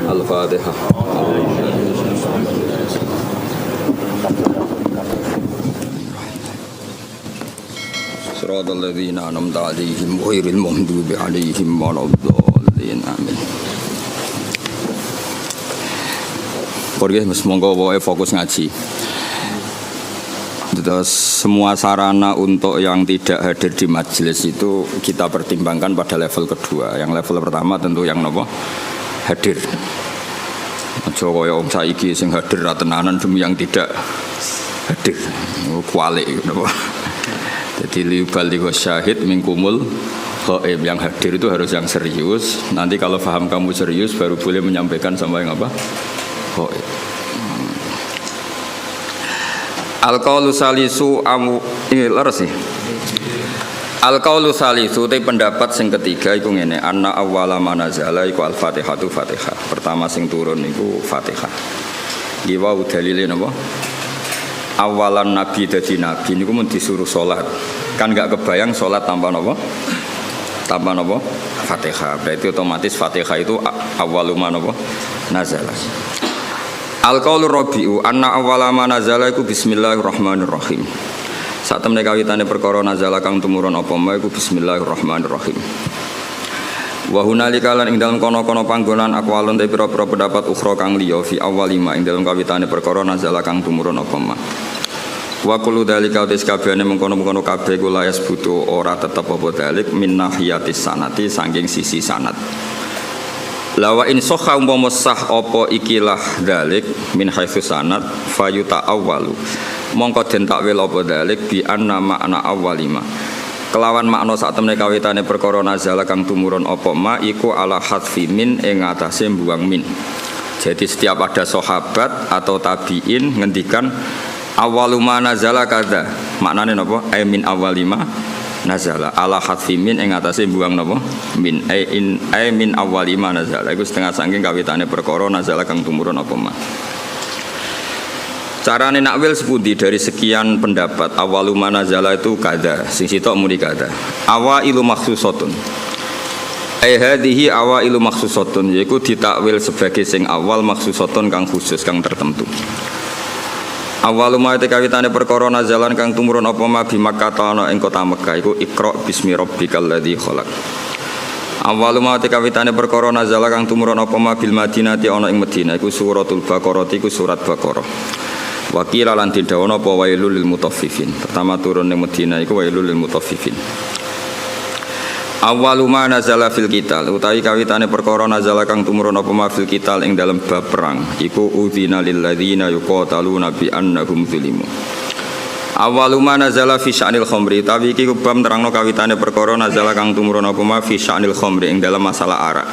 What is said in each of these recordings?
Al-Fatihah. Shiratal ladzina an'amta 'alaihim ghairil maghdubi 'alaihim waladdallin. Amin. Korge monggo wae fokus ngaji. Terus semua sarana untuk yang tidak hadir di majelis itu kita pertimbangkan pada level kedua. Yang level pertama tentu yang nopo hadir. Aja kaya wong saiki sing hadir ra tenanan demi yang tidak hadir. Kualik napa. Jadi liubaligh syahid minkumul ghaib, yang hadir itu harus yang serius. Nanti kalau paham kamu serius baru boleh menyampaikan sama yang apa? Ghaib. Al-qaulu salisu amu ini leres sih. Al-qaulu salisu te pendapat sing ketiga iku ngene, anna awwala manazala iku al-Fatihatu Fatihah. Pertama sing turun iku Fatihah. Iki wae dalile napa? Awalan nabi dadi nabi niku mun disuruh salat. Kan enggak kebayang salat tanpa napa? Tanpa napa? Fatihah. Berarti otomatis Fatihah itu awwaluma napa? Nazala. Al-qaulu rabi'u anna awwala ma nazala iku bismillahirrahmanirrahim. Sak temene kawitane perkara nazala kang tumurun apa ma iku bismillahirrahmanirrahim. Wa hunalika lan ing dalem kono-kono panggonan aqwalun te pira-pira pendapat ukhra kang liya fi awwalima ing dalem kawitane perkara nazala kang tumurun apa ma. Wa kullu dalika tes kabehane mengkono-mengkono kabeh kula yasbutu ora tetep apa dalik min nahiyatis sanati saking sisi sanad. Lawa in sokha umpama sah apa ikilah dalik min haitsu sanad fayuta awwalu mongko den takwil apa dalik bi anna makna awwalima kelawan makna sak temene kawitane perkara nazala kang tumurun apa ma iku ala hadfi min ing atase mbuang min. Jadi setiap ada sahabat atau tabiin ngendikan awwaluma nazala kadza maknane napa ay min awwalima nazala ala hadfi min ing atase buang napa min ay min awwalima nazala iku setengah saking kawitane perkara nazala kang tumurun apa ma. Carane nakwil sepundi dari sekian pendapat awwaluma nazala itu kada sing sitok muni kada awailu makhsusatun ay hadhihi awailu makhsusatun yaiku ditakwil sebagai sing awal makhsusatun kang khusus kang tertentu. Awaluma te kawitane perkara nazalan kang tumurun apa ma bi Makkah ana ing kota Mekah iku Iqra bismi rabbikal ladzi khalaq. Awaluma te kawitane perkara nazala kang tumurun apa ma bil Madinati ana ing Madinah iku suratul Baqarah iku surat Baqarah. Wa qila lan didhawono apa wailul lil mutaffifin. Pertama turun ning Madinah iku wailul lil mutaffifin. Awaluma nazala fil qital utawi kawitane perkara nazala kang tumurun apa ma fil qital ing dalem bab perang iku udzina lil ladzina yuqataluna bi annahum zulimu. Awaluma nazala fi sya'nil khamri utawi iki bab nerangno kawitane perkara nazala kang tumurun apa ma fi sya'nil khamri ing dalem masalah arak.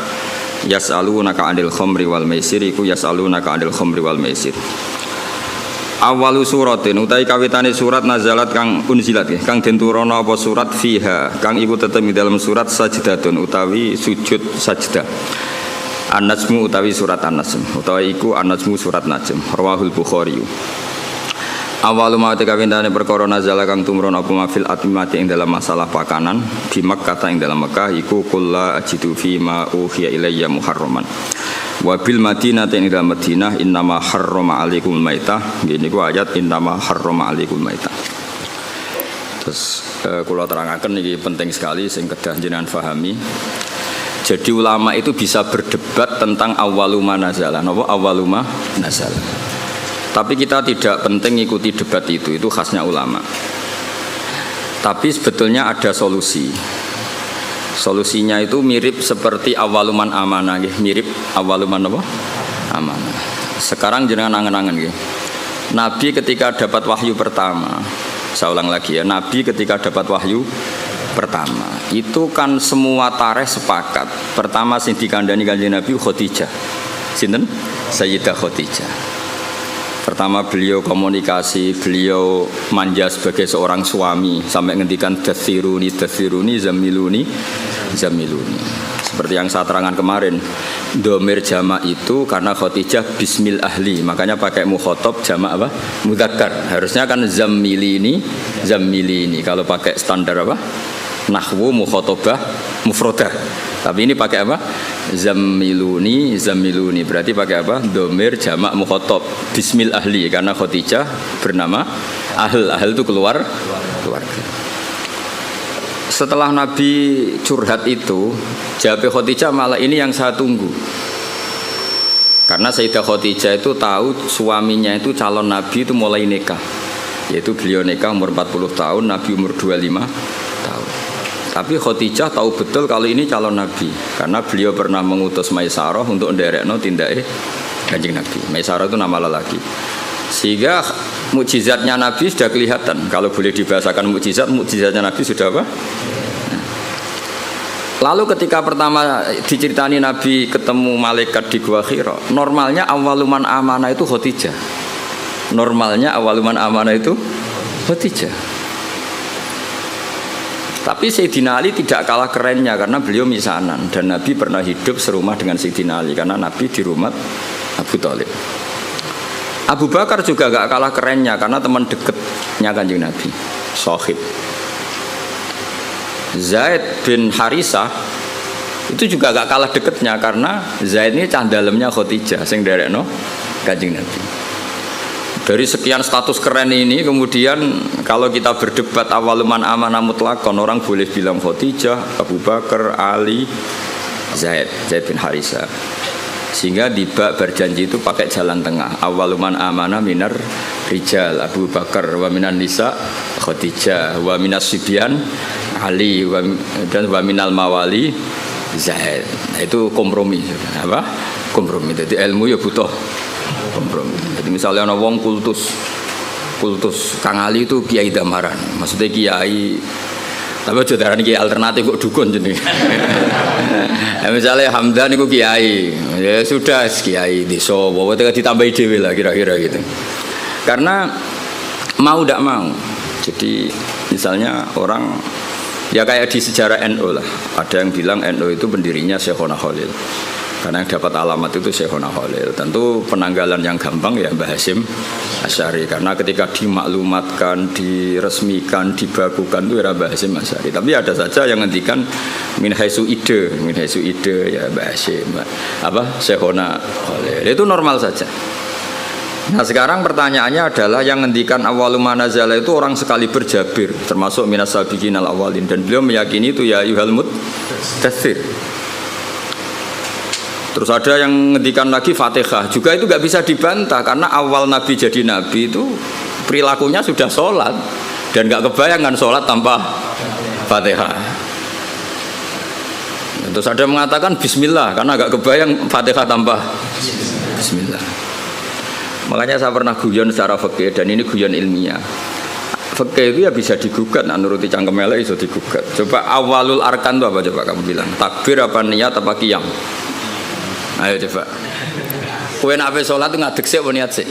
Yas'alunaka 'anil khamri wal maisir iku yas'alunaka 'anil khamri wal maisir. Awalu suratin utai kawitane surat nazalat kang unzilat kang den turana apa surat fiha kang iku tetep ing dalam surat sajdatun utawi sujud sajdah. An-Najmu utawi surat An-Najm utawi iku An-Najmu surat Najm rawahul Bukhari. Awalu ma kawitane perkara nazala kang tumurun apa mafil atmati ing dalam masalah pakanan di Makkah ing dalam Mekah iku kullu ajidu fi ma uhiya ilayya muharraman. Wa bil Madinati ing dalam Madinah innama harrama alaikumul maitah. Ngene ku ayat innama harrama alaikumul maitah. Terus kula terangaken iki penting sekali sing kedah jenengan pahami. Jadi ulama itu bisa berdebat tentang awwaluma nazala. Napa awwaluma nazala? Tapi kita tidak penting ikuti debat itu khasnya ulama. Tapi sebetulnya ada solusi. Solusinya itu mirip seperti awaluman amanah, mirip awaluman apa? Amanah. Sekarang jenengan angen-angen nggih. Nabi ketika dapat wahyu pertama, saya ulang lagi ya, Nabi ketika dapat wahyu pertama, itu kan semua tarikh sepakat. Pertama sing dikandani Kanjeng Nabi Khadijah. Sinten? Sayyidah Khadijah. Pertama beliau komunikasi, beliau manja sebagai seorang suami sampai ngendikan dathiruni zamiluni. Seperti yang saya terangkan kemarin, domir jama itu karena Khadijah bismil ahli, makanya pakai mukhotob jama apa? Mudzakkar. Harusnya kan zamilini. Kalau pakai standar apa? nahwu mukhatabah mufradah. Tapi ini pakai apa? Zammiluni, zammiluni. Berarti pakai apa? Dhamir jamak mukhatab. Bismil ahli karena Khadijah bernama ahl. Ahl itu keluarga. Setelah Nabi curhat itu, jawab Khadijah malah ini yang saya tunggu. Karena Sayyidah Khadijah itu tahu suaminya itu calon Nabi itu mulai nikah. Yaitu beliau nikah umur 40 tahun, Nabi umur 25 tahun. Tapi Khadijah tahu betul kalau ini calon Nabi. Karena beliau pernah mengutus Maisarah untuk nderekno tindake Kanjeng Nabi. Maisarah itu nama lelaki. Sehingga mukjizatnya Nabi sudah kelihatan. Kalau boleh dibahasakan mukjizatnya Nabi sudah apa? Lalu ketika pertama diceritani Nabi ketemu malaikat di Gua Hira, normalnya awaluman amanah itu Khadijah. Normalnya awaluman amanah itu Khadijah. Tapi Sayyidina Ali tidak kalah kerennya karena beliau misanan dan Nabi pernah hidup serumah dengan Sayyidina Ali karena Nabi di rumah Abu Thalib. Abu Bakar juga gak kalah kerennya karena teman dekatnya Kanjeng Nabi, Sohib. Zaid bin Harisah itu juga gak kalah deketnya karena Zaid ini cah dalemnya Khadijah sing nderekno Kanjeng Nabi. Dari sekian status keren ini kemudian kalau kita berdebat awaluman amanah mutlakon, orang boleh bilang Khadijah, Abu Bakar, Ali, Zaid bin Harisah. Sehingga di bab berjanji itu pakai jalan tengah. Awaluman amanah minar rijal Abu Bakar, wa minan nisa Khadijah, wa minas sibyan Ali, dan wa minal mawali Zaid. Nah, itu kompromi. Apa? Kompromi. Jadi ilmu ya butuh kompromi. Jadi misalnya ana wong kultus Kang Ali itu kiai damaran. Maksudnya kiai tapi aja darani kiai alternatif kok dukun jenenge. Ya misalnya Hamdan itu kiai. Ya sudah kiai desa, wae ditambahi dhewe lah kira-kira gitu. Karena mau tidak mau. Jadi misalnya orang ya kayak di sejarah NU lah. Ada yang bilang NU itu pendirinya Syekhona Khalil. Karena yang dapat alamat itu Syekhona Khalil. Tentu penanggalan yang gampang ya Mbah Hasyim Asy'ari. Karena ketika dimaklumatkan, diresmikan, dibakukan itu era Mbah Hasyim Asy'ari. Tapi ada saja yang ngendikan min haitsu ide ya Mbah Hasyim. Syekhona Khalil. Itu normal saja. Nah sekarang pertanyaannya adalah yang ngendikan awaluma nazala itu orang sekali berjabir termasuk minas sabiqinal awalin dan beliau meyakini itu ya yuhal mudaththir. Terus ada yang ngendikan lagi Fatihah juga itu gak bisa dibantah karena awal Nabi jadi Nabi itu perilakunya sudah sholat dan gak kebayangkan sholat tanpa Fatihah. Terus ada yang mengatakan Bismillah karena gak kebayang Fatihah tanpa Bismillah. Makanya saya pernah guyon secara fikih dan ini guyon ilmiah. Fikih itu ya bisa digugat, nah nuruti cangkem elek iso digugat. Coba awalul arkan itu apa coba kamu bilang? Takbir apa niat apa qiyam? Ayo coba. Kowe nek ape salat itu ngadeg sik apa niat sik?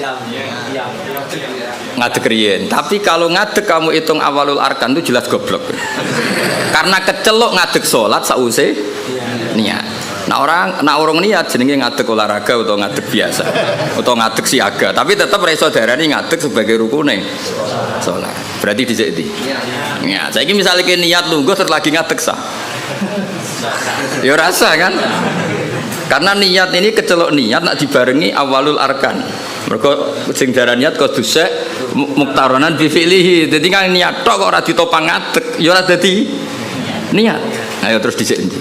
Ngadeg riyen. Tapi kalau ngadeg kamu hitung awalul arkan itu jelas goblok. Karena kecelok ngadeg salat sause niat. Nah orang niat jenenge ngadeg olahraga atau ngadeg biasa atau ngadeg siaga, tapi tetap reso darani ngadeg sebagai rukune salat. Berarti dhisik ndi? Ya, saiki misale ki niat lungguh terus lagi ngadeg sah. Ya rasa kan? Karena niat ini kecelok niat nak dibarengi awalul arkan. Mergo sing darani niat kudu sek muktaronan bi fi'lihi. Dadi kan niat tok kok ora ditopang ngadeg, ya ora dadi niat. Ayo terus dhisik ndi?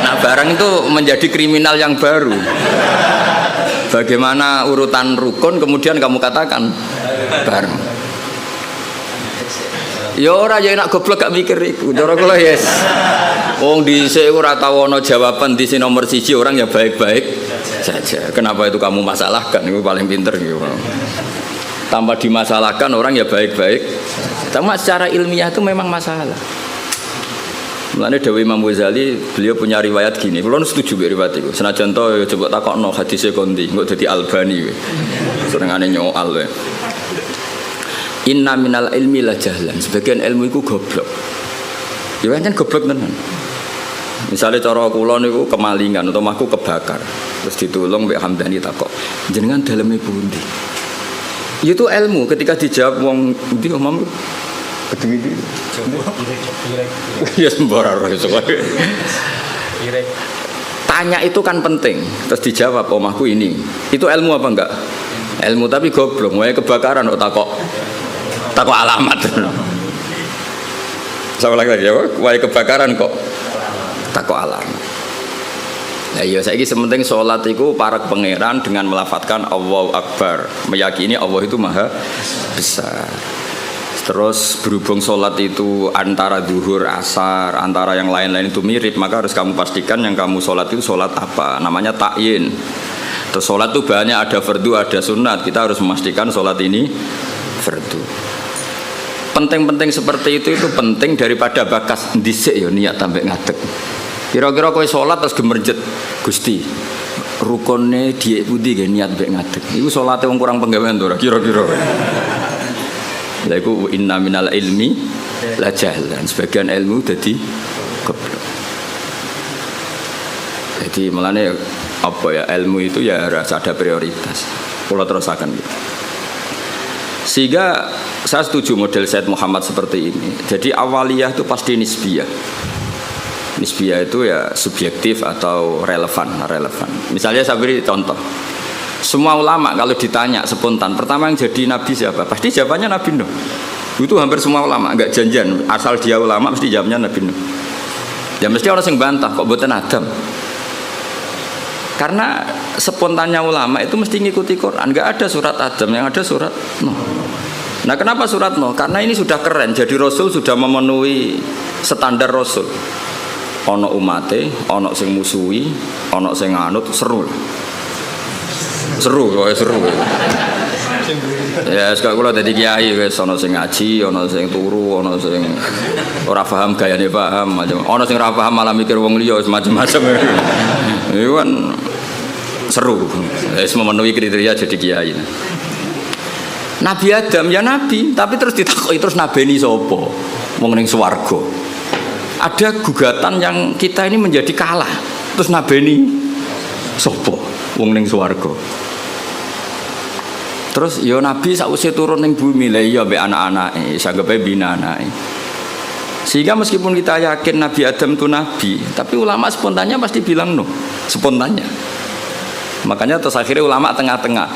Nah barang itu menjadi kriminal yang baru. Bagaimana urutan rukun kemudian kamu katakan bareng. Ya ora ya enak goblok gak mikir iku. Cara kula yes. Wong dhisik ora tau ana jawaban di nomor 1 orang ya baik-baik saja. Kenapa itu kamu masalahkan? Itu paling pinter gitu. Tanpa dimasalahkan orang ya baik-baik. Cuma secara ilmiah itu memang masalah. Mulane Dewi Imam Ghazali beliau punya riwayat gini. Kulo setuju mbek riwayat iku. Senajan to coba takokno hadise kondi, engko dadi Albani kowe. Senengane nyoal kowe. Inna minal ilmi la jahlan. Sebagian ilmu iku goblok. Ya kan goblok tenan. Misalnya cara kula niku kemalingan atau omahku kebakar. Terus ditulung mbek Hamdani takok, "Jenengan daleme pundi?" Itu ilmu ketika dijawab wong ndi omahmu Gedung itu. Ya sembarang iso. Tanya itu kan penting. Terus dijawab omahku ini. Itu ilmu apa enggak? Ilmu tapi goblok. Wae kebakaran kok takok alamat. Saya lagi ya, wae kebakaran kok takok alamat. Nah iya saiki sementing salat iku para pangeran dengan melafatkan Allahu Akbar, meyakini Allah itu maha besar. Terus berhubung sholat itu antara zuhur, asar, antara yang lain-lain itu mirip, maka harus kamu pastikan yang kamu sholat itu sholat apa. Namanya ta'yin. Terus sholat itu banyak, ada fardu, ada sunat. Kita harus memastikan sholat ini fardu. Penting-penting seperti itu penting daripada bakas dhisik ya niat tambah ngadeg. Kira-kira kowe sholat terus gemerjet Gusti. Rukune dhiek pundi nggih niat mbek ngadeg. Iku salate wong kurang penggawean to ora kira-kira. Lha iku inna minal ilmi la jahlan. Sebagian ilmu dadi goblok. Jadi melane apa ya ilmu itu ya harus ada prioritas. Kula terusaken gitu. Sehingga saya setuju model Said Muhammad seperti ini. Jadi awaliyah itu pasti nisbiyah. Nisbiyah itu ya subjektif atau relevan. Misalnya saya beri contoh. Semua ulama kalau ditanya spontan, pertama yang jadi nabi siapa? Pasti jawabannya Nabi Nuh. Itu hampir semua ulama, enggak janjian. Asal dia ulama mesti jawabnya Nabi Nuh. Ya mesti orang yang bantah kok mboten Adam. Karena spontannya ulama itu mesti ngikuti Quran. Enggak ada surat Adam, yang ada surat Nuh. Nah kenapa surat Nuh? Karena ini sudah keren. Jadi Rasul sudah memenuhi standar Rasul. Ono umate, ono sing musuhi, ono sing nganut, seru. Seru. Ya sekarang kula dadi kiai wis ana sing ngaji, ana sing turu, ana sing ora paham gayane paham, macam ana sing ora paham malah mikir wong liya macam-macam. Iku kan seru. Wis memenuhi kriteria jadi kiai. Nabi Adam ya nabi, tapi terus ditakoki terus nabeni sapa? Wong ning swarga. Ada gugatan yang kita ini menjadi kalah. Terus nabeni sapa? Wong ning swarga. Terus ya nabi sakwise turun ning bumi lha iya mbek anak-anake, sanggepe bina anake. Sehingga meskipun kita yakin Nabi Adam itu nabi, tapi ulama spontannya pasti bilang no, spontannya. Makanya terus akhirnya ulama tengah-tengah.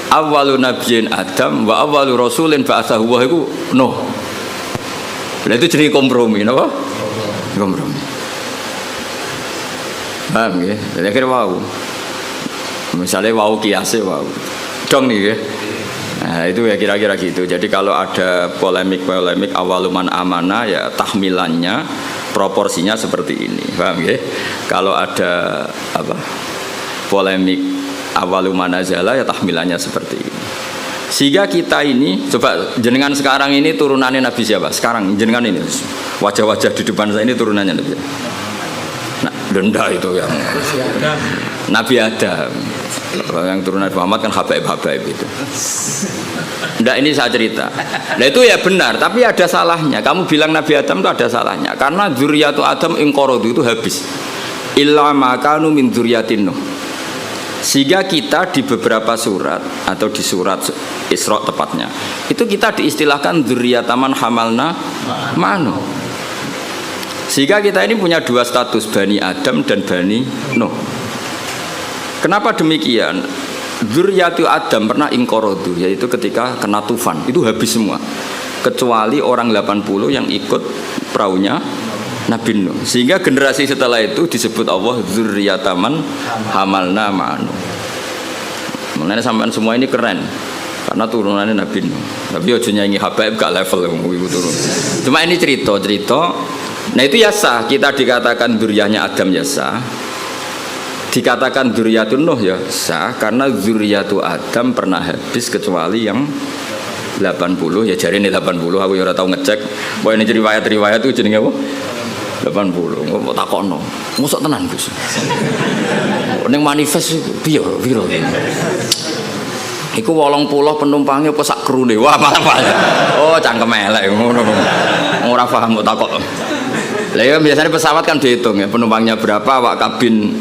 Awwalun nabiyyin Adam wa awwalu rasulin ba'atsahu wa iku no. Lah itu jadi kompromi, napa? Kompromi. Paham ya? Jadi akhirnya wow. Misalnya wow kiase wow. Dong nih ya. Nah itu ya kira-kira gitu. Jadi kalau ada polemik awaluman amanah ya tahmilannya proporsinya seperti ini, paham ya? Kalau ada apa polemik awaluman nazala ya tahmilannya seperti ini. Sehingga kita ini coba jenengan sekarang ini turunannya Nabi siapa? Sekarang jenengan ini wajah-wajah di depan saya ini turunannya Nabi. Nah, denda itu yang Nabi Adam. Yang turunan Muhammad kan habaib itu. Nggak ini saya cerita. Nah itu ya benar, tapi ada salahnya. Kamu bilang Nabi Adam itu ada salahnya. Karena dzurriyyatu Adam inqaradu itu habis. Illa ma kanu min dzurriyyatin Nuh. Sehingga kita di beberapa surat atau di surat Isra tepatnya, itu kita diistilahkan dzurriyyataman hamalna ma'nuh. Sehingga kita ini punya dua status, Bani Adam dan Bani Nuh. Kenapa demikian? Dzurriyyatu Adam pernah inqaradu, yaitu ketika kena tufan, itu habis semua. Kecuali orang 80 yang ikut perahunya Nabi Nuh. Sehingga generasi setelah itu disebut Allah dzurriyyataman hamalna ma'nuh. Mengenai sampean semua ini keren. Karena turunannya Nabi Nuh. Tapi ojo nyanyi habaib gak level itu turun. Cuma ini cerita. Nah itu ya sah, kita dikatakan dzurriyyahnya Adam ya sah. Dikatakan dzurriyyatun Nuh ya sah karena dzurriyyatu Adam pernah habis kecuali yang 80 ya jari ini 80 aku ya ora tau ngecek. Bahwa ini riwayat itu jenenge apa? 80. Kok takokno. Mosok tenan Gus. Ning manifest piye piro? Iku 80 penumpangnya apa sak krune. Wah malah. Oh cangkem elek ngono. Ora paham kok takok. Lah ya biasanya pesawat kan dihitung ya penumpangnya berapa, awak kabin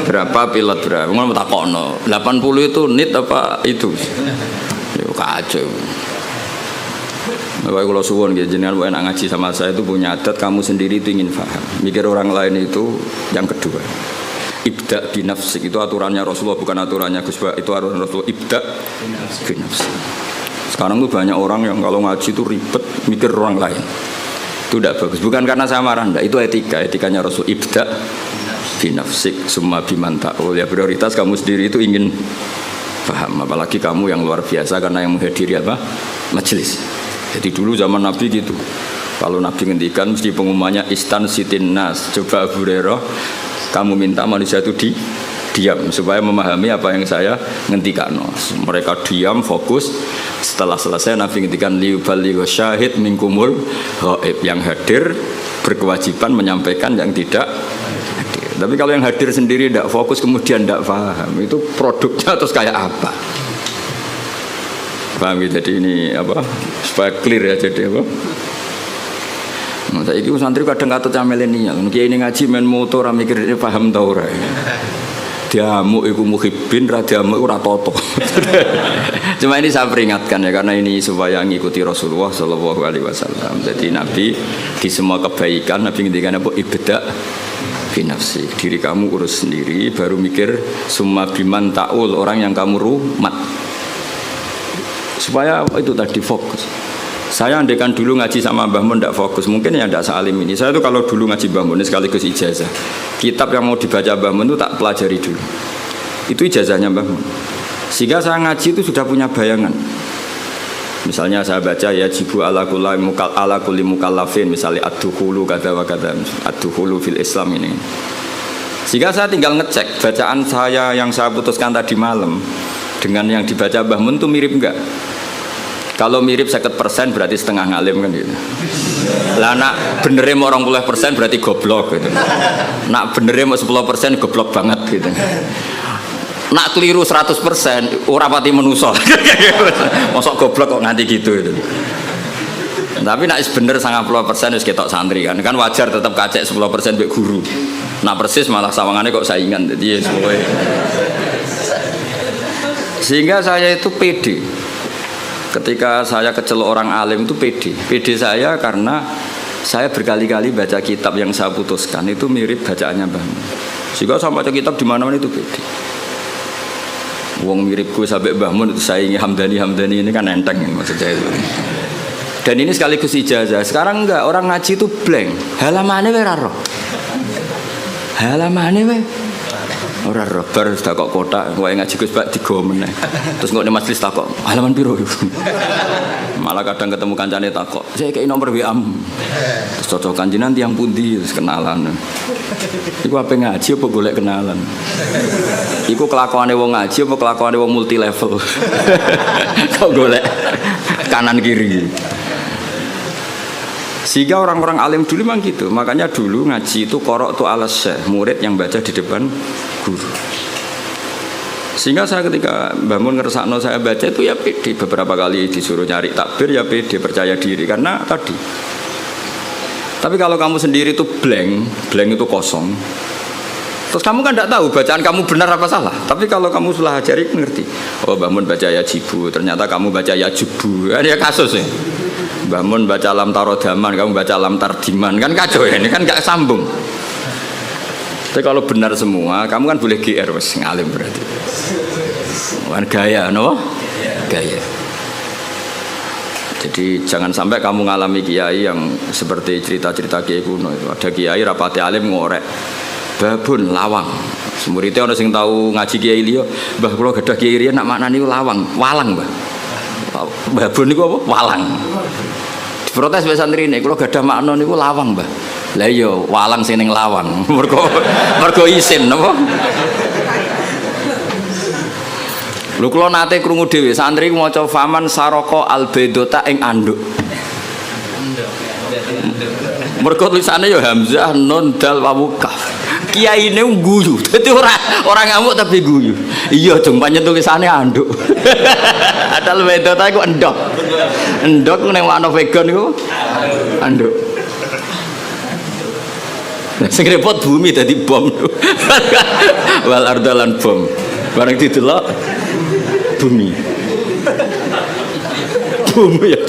berapa, pilot berapa. Ngono takokno. 80 itu nit apa itu? Yo kacau. Bapak kalau suwon gitu, jenengan enak ngaji sama saya itu punya adat kamu sendiri itu ingin paham. Mikir orang lain itu yang kedua. Ibda binafsik itu aturannya Rasulullah, bukan aturannya Gus Ba. Itu aturan Rasulullah. Ibda binafsik. Sekarang tuh banyak orang yang kalau ngaji itu ribet mikir orang lain. Itu tidak bagus. Bukan karena saya marah, enggak. Itu etikanya Rasul. Ibda binafsik summa bimanta'ul. Ya prioritas kamu sendiri itu ingin paham. Apalagi kamu yang luar biasa karena yang menghadiri apa? Majelis. Jadi dulu zaman Nabi gitu. Kalau Nabi ngendikan mesti pengumumannya istan sitin nas. Coba Abu Hurairah, kamu minta manusia itu diam supaya memahami apa yang saya ngendikan. Mereka diam, fokus. Setelah selesai Nabi ngendikan liuballigh syahid minkumul ghaib, yang hadir berkewajiban menyampaikan yang tidak hadir. Tapi kalau yang hadir sendiri tidak fokus kemudian tidak paham, itu produknya terus kayak apa? Paham ya? Jadi ini apa? Supaya clear ya, jadi apa? Nah, saya itu santri kadang kata milenial, kiai ini ngaji main motor, mikir ini paham tau ora. Diamuk iku muhibbin, ra diamuk ora toto. Cuma ini saya peringatkan ya, karena ini supaya ngikuti Rasulullah Shallallahu Alaihi Wasallam. Jadi Nabi di semua kebaikan Nabi ngendikan apa? Ibda binafsi, diri kamu urus sendiri, baru mikir summa biman ta'ul, orang yang kamu rumat. Supaya itu tadi fokus. Saya andaikan dulu ngaji sama Mbah Mun tidak fokus, mungkin ya tidak sealim ini. Saya itu kalau dulu ngaji Mbah Mun sekaligus ijazah, kitab yang mau dibaca Mbah Mun itu tak pelajari dulu. Itu ijazahnya Mbah Mun. Sehingga saya ngaji itu sudah punya bayangan. Misalnya saya baca ya jibu ala kulli mukallafin, misalnya ad-dukhulu kata wa kata, ad-dukhulu fil Islam ini. Sehingga saya tinggal ngecek bacaan saya yang saya putuskan tadi malam dengan yang dibaca Mbah Mun itu mirip enggak? Kalau mirip 50% berarti setengah ngalim kan gitu. Lah nak benernya mau 20% berarti goblok gitu. Nak benernya mau 10% goblok banget gitu. Nak keliru 100% ora pati menuso. Mosok goblok kok nganti gitu itu. Tapi nak bener 90% wis ketok santri kan. Kan wajar tetap kacek 10% mbek guru. Nak persis malah sawangane kok saingan. Jadi semuanya. Sehingga saya itu pede. Ketika saya kecelok orang alim itu pede saya karena saya berkali-kali baca kitab yang saya putuskan itu mirip bacaannya Mbah Mun. Sehingga saya baca kitab di mana-mana itu pede. Wong miripku sampai Mbah Mun itu saingi Hamdani ini kan enteng maksud saya itu. Dan ini sekaligus ijazah. Sekarang enggak, orang ngaji itu blank. Halamane wae ora roh. Halamane wae ora roh, bar sudah kok kotak, wae ngaji Gus Bak digo meneh. Terus kok nek majelis takok, halaman piro? Malah kadang ketemu kancane takok, "Saya kei nomor WA-mu." Terus cocokan jenengan tiyang pundi, terus kenalan. Iku ape ngaji apa golek kenalan? Iku kelakuane wong ngaji apa kelakuane wong multi level? Kok golek kanan kiri. Sehingga orang-orang alim dulu memang gitu. Makanya dulu ngaji itu korok tu alas syekh, murid yang baca di depan guru. Sehingga saya ketika Mbah Mun ngersakno saya baca itu ya pede. Beberapa kali disuruh nyari takbir ya pede, percaya diri karena tadi. Tapi kalau kamu sendiri itu blank itu kosong. Terus kamu kan tidak tahu bacaan kamu benar apa salah. Tapi kalau kamu sudah ajari ngerti. Oh Mbah Mun baca ya jibu, ternyata kamu baca ya jubu. Kan ya kasus ya. Mbah Mun baca lam tarodaman, kamu baca lam tardiman, kan kacau ya, ini kan gak sambung. Tapi kalau benar semua, kamu kan boleh GR wes ngalim berarti. Bukan gaya, no? Gaya. Jadi jangan sampai kamu ngalami kiai yang seperti cerita-cerita kiai kuno itu. Ada kiai rapati alim ngorek, babun lawang. Muridnya orang sing tahu ngaji kiai liya, Mbah kula gadah kiai riyen nak maknani lawang, walang, Mbah. Babun niku apa? Walang. Protes mbek santri ini, kalau gak ada makna niku lawang, Mbah. Lah iya, walang sing ning lawang. Mergo isin napa? Lho kula nate krungu dhewe, santri ku maca faman saraka albedota ing anduk. Mergo tulisane ya hamzah nun dal wawu kaf. Kiyaine guyu. Dadi ora ngamuk tapi guyu. Iya, jeng pancen tulisane anduk. Adal bedota iku endok. Endok ning makna vegan iku anduk. Sing repot bumi dadi bom. Wal ardalan bom. Bareng didelok bumi. Bumi ya.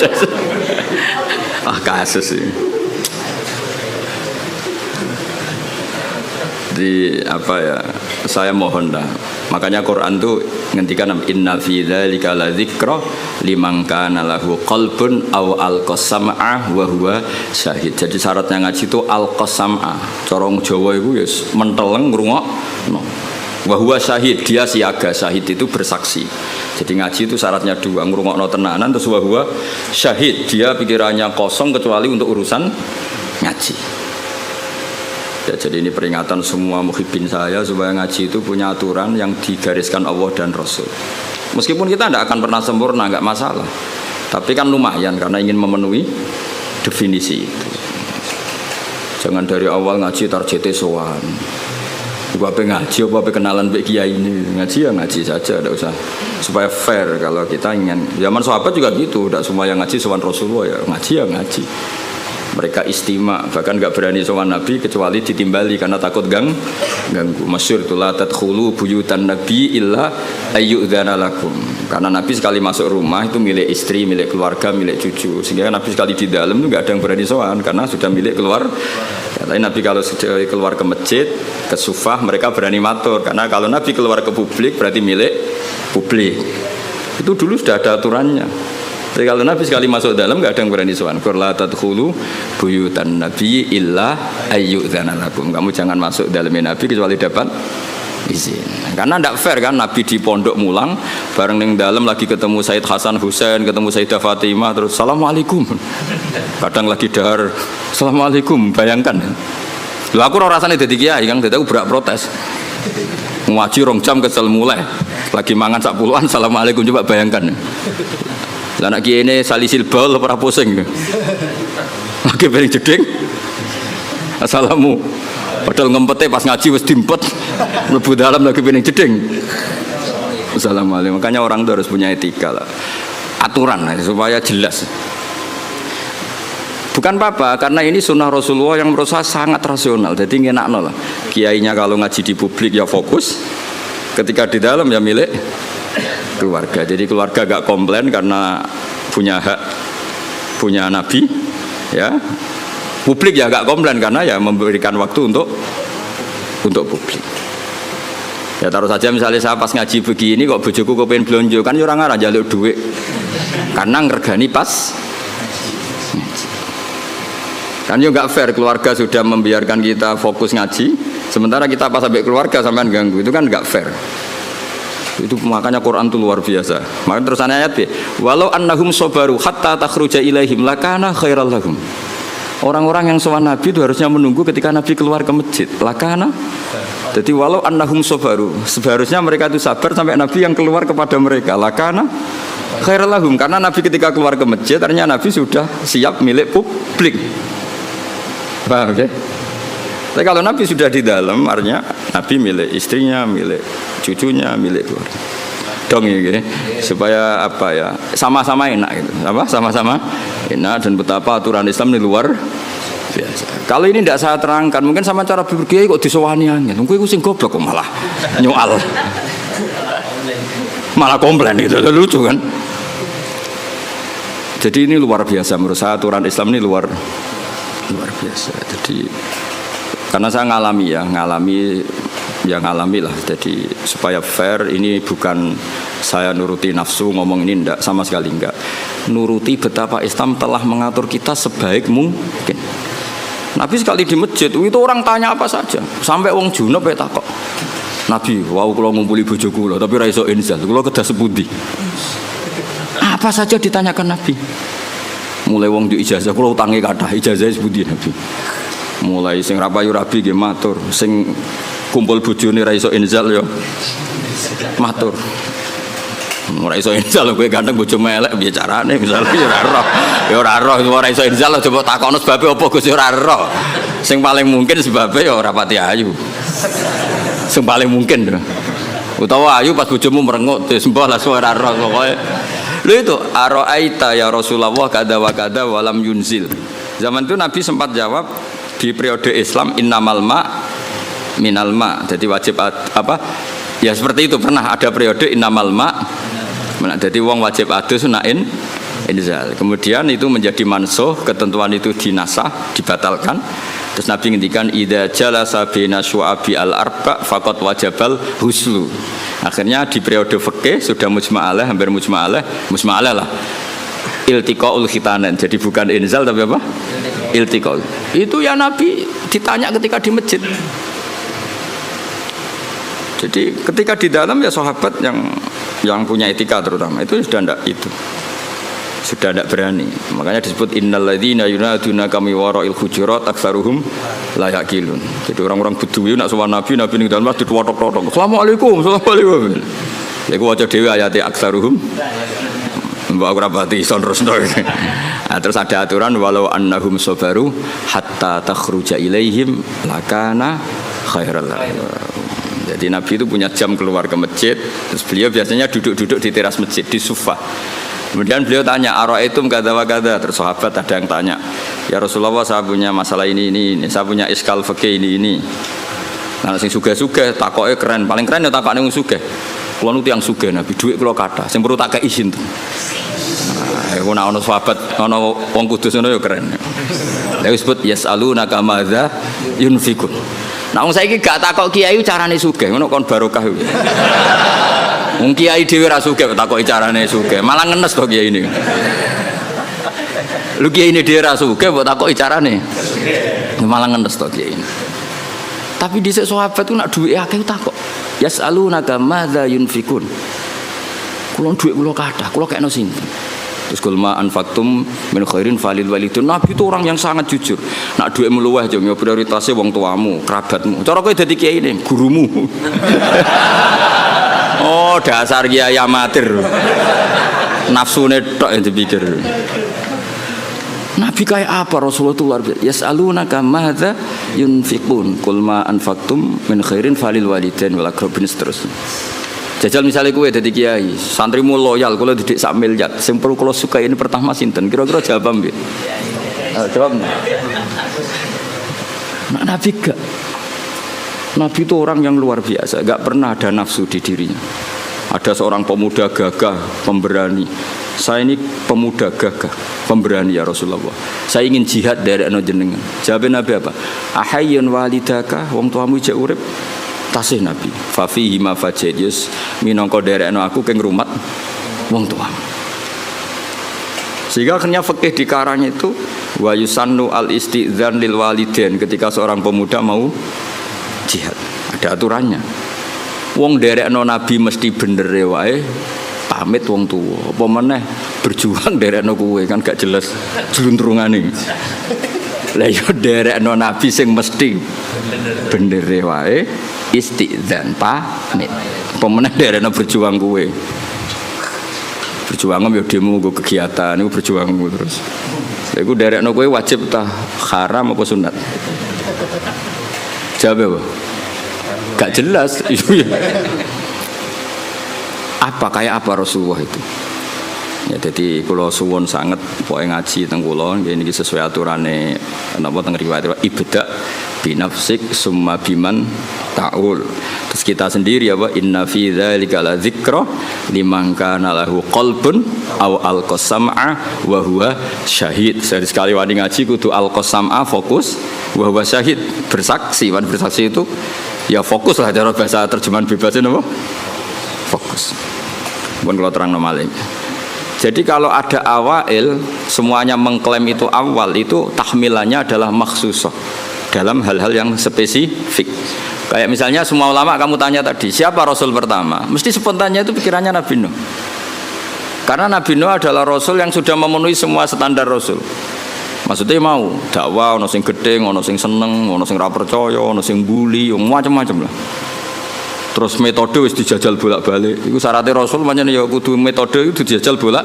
kasus ini. Di apa ya? Saya mohon dah. Makanya Quran tuh ngendikan inna fi dzalika ladzikra liman kana lahu qalbun aw alqasam'a wa huwa syahid. Jadi syaratnya ngaji itu alqasam'a. Cara Jawa iku ya menteleng ngrungokno. Wa huwa syahid, dia siaga. Syahid itu bersaksi. Jadi ngaji itu syaratnya dua, ngrungokno tenanan terus wa huwa syahid. Dia pikirannya kosong kecuali untuk urusan ngaji. Ya, jadi ini peringatan semua muhibbin saya supaya ngaji itu punya aturan yang digariskan Allah dan Rasul. Meskipun kita tidak akan pernah sempurna, nggak masalah. Tapi kan lumayan karena ingin memenuhi definisi itu. Jangan dari awal ngaji targetnya sowan. Apa ngaji, apa kenalan baik kiai ini ngaji ya ngaji saja, tidak usah. Supaya fair kalau kita ingin. Zaman sahabat juga gitu, tidak semua yang ngaji sowan Rasulullah ya ngaji ya ngaji. Mereka istima, bahkan nggak berani sowan Nabi kecuali ditimbali karena takut ganggu. Masyhur itu la tadkhulu buyutan nabi illa ayyudzana lakum. Karena Nabi sekali masuk rumah itu milik istri, milik keluarga, milik cucu. Sehingga Nabi sekali di dalam itu nggak ada yang berani sowan karena sudah milik keluar. Tapi Nabi kalau keluar ke masjid, ke sufah mereka berani matur karena kalau Nabi keluar ke publik berarti milik publik. Itu dulu sudah ada aturannya. Jadi kalau Nabi sekali masuk dalam nggak ada yang berani sowan. La tadkhulu buyutan nabi illa ayyudzana lakum. Kamu jangan masuk dalam Nabi kecuali dapat izin. Karena tidak fair kan Nabi di pondok mulang bareng ning dalam lagi ketemu Said Hasan Husain, ketemu Sayyidah Fatimah terus assalamualaikum. Kadang lagi dahar assalamualaikum, bayangkan. Lho aku ora rasane dadi kiai Kang, dadi aku berak protes. Ngaji 2 jam kesel mulai. Lagi mangan sak puluhan assalamualaikum, coba bayangkan. Lah anak kiai ini salisil bal ora pusing. Lagi piring jeding. Assalamu. Padahal ngempete pas ngaji wis dimpet. Mlebu dalam lagi piring jeding. Assalamualaikum. Makanya orang itu harus punya etika lah. Aturan lah, supaya jelas. Bukan apa-apa, karena ini sunnah Rasulullah yang menurut saya sangat rasional. Jadi ngenakno lah. Kiainya kalau ngaji di publik ya fokus. Ketika di dalam ya milik keluarga. Jadi keluarga gak komplain karena punya hak, punya Nabi, ya. Publik ya gak komplain karena ya memberikan waktu untuk publik. Ya taruh saja misalnya saya pas ngaji begini kok bojoku kepengen blonjo kan orang arah jaluk duit karena ngergani pas. Kan yo gak fair keluarga sudah membiarkan kita fokus ngaji, sementara kita pas sampai keluarga sampean ganggu, itu kan gak fair. Itu makanya Quran itu luar biasa. Maka terusan ayat ya, walau annahum sabaru hatta takhruja ilaihim lakana khairal lahum. Orang-orang yang sowan Nabi itu harusnya menunggu ketika Nabi keluar ke masjid. Lakana. Jadi walau annahum sabaru, seharusnya mereka itu sabar sampai Nabi yang keluar kepada mereka. Lakana khairal lahum, karena Nabi ketika keluar ke masjid ternyata Nabi sudah siap milik publik. Paham ya? Tapi kalau Nabi sudah di dalam, artinya Nabi milik istrinya, milik cucunya, milik keluarga. Dong ya, supaya apa ya? Sama-sama enak gitu. Apa? Sama-sama enak dan betapa aturan Islam ini luar biasa. Kalau ini tidak saya terangkan, mungkin sama cara berkiai kok disowani angin. Mungkin aku sing goblok kok malah nyoal. Malah komplain gitu. Lucu kan? Jadi ini luar biasa menurut saya, aturan Islam ini luar biasa. Jadi karena saya ngalami lah, jadi supaya fair, ini bukan saya nuruti nafsu ngomong ini, enggak, sama sekali enggak. Nuruti betapa Islam telah mengatur kita sebaik mungkin. Nabi sekali di masjid itu orang tanya apa saja, sampai wong junub ya takok. Nabi, wow kalau ngumpuli bojoku lho, tapi ra iso inzal, kula kedah sepundi. Apa saja ditanyakan Nabi. Mulai wong di ijazah, kula utange kathah, ijazah sepundi Nabi. Mulai sing rapayu rabi nggih matur, sing kumpul bojone ra iso inzal ya matur. Ora iso inzal kowe ganteng bojo melek piye carane misale ya ora roh. Ya ora roh ora iso inzal coba takokno sebabe apa Gus ya ora roh. Sing paling mungkin sebabe ya ora pati ayu. Sing paling mungkin. Utawa ayu pas bojomu merengut wis mbah lah ora roh pokoke. Lho itu araita ya Rasulullah kada wa kada walam yunzil. Zaman itu Nabi sempat jawab di periode Islam innamal ma minal ma. Jadi wajib apa? Ya seperti itu, pernah ada periode innamal ma. Jadi wong wajib adus nain inzal. Kemudian itu menjadi mansukh, ketentuan itu dinasah, dibatalkan. Terus Nabi ngendikan idza jalasa baina syu'abi al-arba faqad wajabal huslu. Akhirnya di periode fikih sudah mujma'alah, hampir mujma'alah lah. Iltiqaul khitanan. Jadi bukan inzal tapi apa? Iltiqaul. Itu ya Nabi ditanya ketika di masjid. Jadi ketika di dalam ya sahabat yang punya etika terutama itu sudah tidak berani. Makanya disebut innalladzina yunaduna kami wara'il hujurat aktsaruhum la yaqilun. Jadi orang-orang Bedui nak sowan Nabi ning dalam masjid wotok-wotok. Assalamualaikum. Ya ku waca dhewe ayate aktsaruhum. Mbak ora pati ison terusno. Terus ada aturan walau annahum sabaru hatta takhruja ilaihim lakana khairal lahum. Jadi Nabi itu punya jam keluar ke masjid. Terus beliau biasanya duduk-duduk di teras masjid di sufa. Kemudian beliau tanya, ara'aitum kadza wa kadza. Terus sahabat ada yang tanya, ya Rasulullah saya punya masalah ini, saya punya iskal fikih ini. Nah sing sugih-sugih takoke keren, paling keren ya takokne wong sugih. Kulo nu tiyang sugih Nabi, dhuwit kula kathah, sing perlu tak kei isin. Nah, iku nek ana sahabat, ana wong kudus ngono ya keren. Lha disebut yasaluna kamadza yunfikun. Nah wong saiki gak takok kiai carane sugih, ngono kon barokah. Wong kiai dhewe ra sugih takoki carane sugih, malah ngenes to kiai ini. Lu kiai ini dhewe ra sugih kok takoki carane. Malah ngenes to kiai ini. Tapi dhisik sahabat ku nak duwe akeh takok. Yasaluna kamadza yunfikun. Kulo dhuwit kula kathah, kula kekno sinten? Terus kulma anfaqtum min khairin falil walidun. Nabi itu orang yang sangat jujur. Nak dhuwitmu luweh yo prioritasé wong tuamu, kerabatmu. Cara kowe dadi kiai ini, gurumu. Oh, dasar kiai amatir. Nafsune tok yang dipikir. Nabi kayak apa Rasulullah itu luar biasa. Yas'alunaka madza yunfiqun. Qul ma anfaqtum min khairin falil walidain wal aqrabin seterusnya. Jajal misalnya kowe dadi kiai, santrimu loyal kula didik sak miliar. Sing perlu kula suka ini pertama sinten? Kira-kira jawab nggih. Jawab. Nah, Nabi gak. Nabi itu orang yang luar biasa, gak pernah ada nafsu di dirinya. Ada seorang pemuda gagah, pemberani. Saya ini pemuda gagah, pemberani ya Rasulullah. Saya ingin jihad dari ana jenengan. Jawab Nabi apa? Ahayyun walidaka, wong tuamu jek urip. Tasih Nabi. Fa fihi ma fajidus minangka derekno aku keng rumat wong tuamu. Sehingga akhirnya fikih dikarang itu wa yusannu al istidzan lil walidain ketika seorang pemuda mau jihad. Ada aturannya. Wong derekno Nabi mesti bener wae pamit wong tuwa. Apa meneh berjuang derekno kowe kan gak jelas jluntrungane. Lah yo derekno Nabi sing mesti bener wae istidzan pamit. Apa meneh derekno berjuang kowe. Berjuang yo demo nggo kegiatan iku berjuangmu terus. Lha iku derekno kowe wajib ta haram apa sunat? Jawab apa? Gak jelas. Apa kayak apa Rasulullah itu? Ya jadi kula suwun sanget pokoke ngaji teng kula nggih niki sesuai aturane napa teng riwayat ibda binafsik summa biman taul. Terus kita sendiri apa inna fi dzalika la dzikra liman kana lahu qalbun aw alqasam'a wa huwa syahid. Sekali wani ngaji kudu alqasam'a fokus wa huwa syahid bersaksi. Wan bersaksi itu ya fokus lah cara bahasa terjemahan bebasnya apa? Fokus. Pun kalau terang normalnya. Jadi kalau ada awail semuanya mengklaim itu awal itu tahmilannya adalah makhsusah dalam hal-hal yang spesifik. Kayak misalnya semua ulama kamu tanya tadi siapa Rasul pertama? Mesti spontannya itu pikirannya Nabi Nuh. Karena Nabi Nuh adalah Rasul yang sudah memenuhi semua standar Rasul. Maksudnya mau dakwah, ono sing gedhe, ono sing seneng, ono sing ra percaya, ono sing bully, macam-macam lah. Terus metode wis dijajal bolak-balik. Iku syaratnya Rasul pancen ya kudu metode itu dijajal bolak.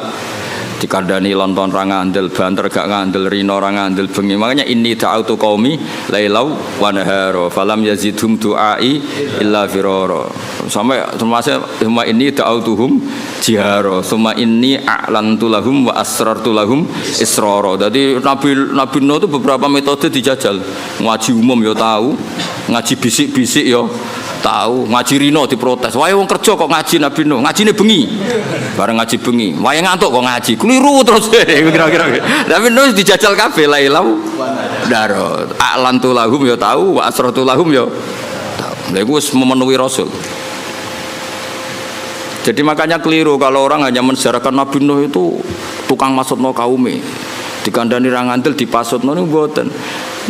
Dikandani lonton ra ngandel, banter gak ngandel, rino ra ngandel bengi. Makanya inni ta'autu qaumi lailau wa nahara falam yazidhum du'ai illa firara. Sampai termasuk semua ini ta'autuhum jihara. Semua ini a'lantu lahum wa asrartu lahum israra. Jadi Nabi Nuh itu beberapa metode dijajal. Ngaji umum ya tahu, ngaji bisik-bisik ya Tahu, ngaji rino diprotes. Wae wong kerja kok ngaji Nabi Nuh, ngajine bengi. Bareng ngaji bengi, wae ngantuk kok ngaji. Keliru terus kira-kira. Nabi Nuh dijajal kabeh lailau. Daro, a'lantu lahum ya tahu, wa asratu lahum ya tahu. Lha iku wis memenuhi Rasul. Jadi makanya keliru kalau orang hanya mensejarahkan Nabi Nuh itu tukang maksudno kaume. Dikandani ra ngandel dipasutno niku mboten.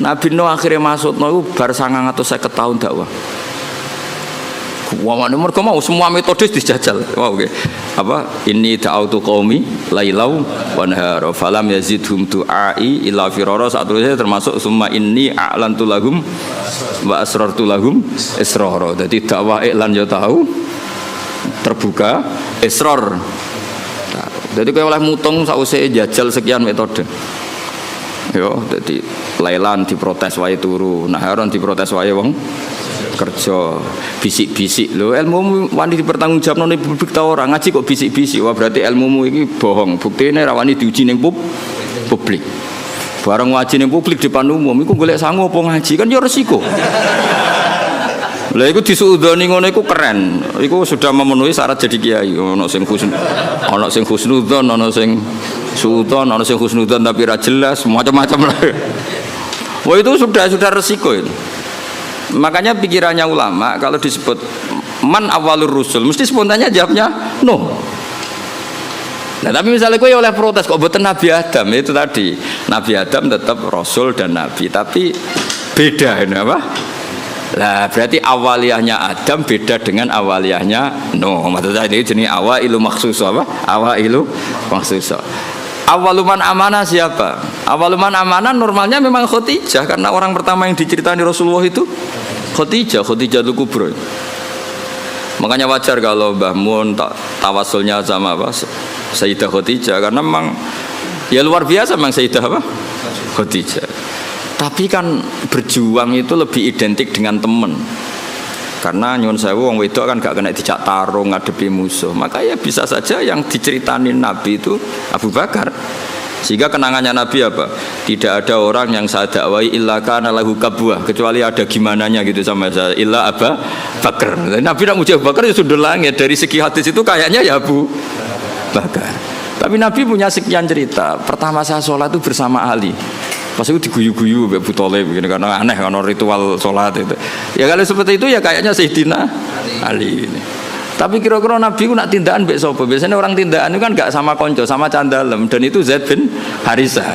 Nabi Nuh akhirnya masukno iku bar 950 tahun dakwah. Wamane mergo mau semua metode dijajal. Wow, okay. Apa? Inni ta'autu qaumi lailau wa nahara falam yazidhum du'ai illa firara. Saturusnya termasuk summa inni a'lantu lahum wa asrartu lahum israra. Dadi dakwah iklan ya tahu terbuka israr. Jadi kaya oleh mutung sausé jajal sekian metode. Yo, dadi lailan diprotes wae turu, naharon diprotes wae wong kerja, bisik-bisik lho, ilmu wani dipertanggungjawabno ning publik ta ora, ngaji kok bisik-bisik, wah berarti ilmumu iki bohong. Buktine ra wani diuji ning publik. Bareng ngaji ning publik depan umum iku golek sangu apa ngaji kan ya resiko. Lah iku disuudoni ngono iku keren. Iku sudah memenuhi syarat jadi kiai. Ono sing husnudzon, ono sing suudzon, ono sing husnudzon tapi ra jelas, macam-macam lah. Wah itu sudah resiko itu. Makanya pikirannya ulama kalau disebut man awalur rusul mesti spontannya jawabnya no. Nah tapi misalnya gue oleh protes kok buatan Nabi Adam itu tadi Nabi Adam tetap Rasul dan Nabi tapi beda ini apa? Lah berarti awaliyahnya Adam beda dengan awaliyahnya no. Maksudnya ini jenis awailu maksus apa? Awailu maksus. Awaluman amanah siapa? Awaluman amanah normalnya memang Khadijah karena orang pertama yang diceritani Rasulullah itu Khadijah Kubra. Makanya wajar kalau Mbah Mun tawasulnya sama apa? Sayyidah Khadijah karena memang ya luar biasa memang Sayyidah apa? Khadijah. Tapi kan berjuang itu lebih identik dengan teman. Karena nyuwun sewu wong wedok kan gak kena dijak tarung ngadepi musuh. Maka ya bisa saja yang diceritanin Nabi itu Abu Bakar. Sehingga kenangannya Nabi apa? Tidak ada orang yang saya dakwai illa kana lahu kabwah, kecuali ada gimananya gitu sama saya. Illa Abu Bakar. Nabi nak muji Abu Bakar ya sudah langit. Dari segi hadis itu kayaknya ya Abu Bakar. Tapi Nabi punya sekian cerita. Pertama saya sholat itu bersama Ali. Pas itu diguyu-guyu Abu Thalib begini karena aneh karena ritual sholat itu. Ya kalau seperti itu ya kayaknya Sayyidina Ali ini. Tapi kira-kira Nabi ku nak tindakan mbek sapa? Biasanya orang tindakan itu kan gak sama konco, sama candalem dan itu Zaid bin Harisah.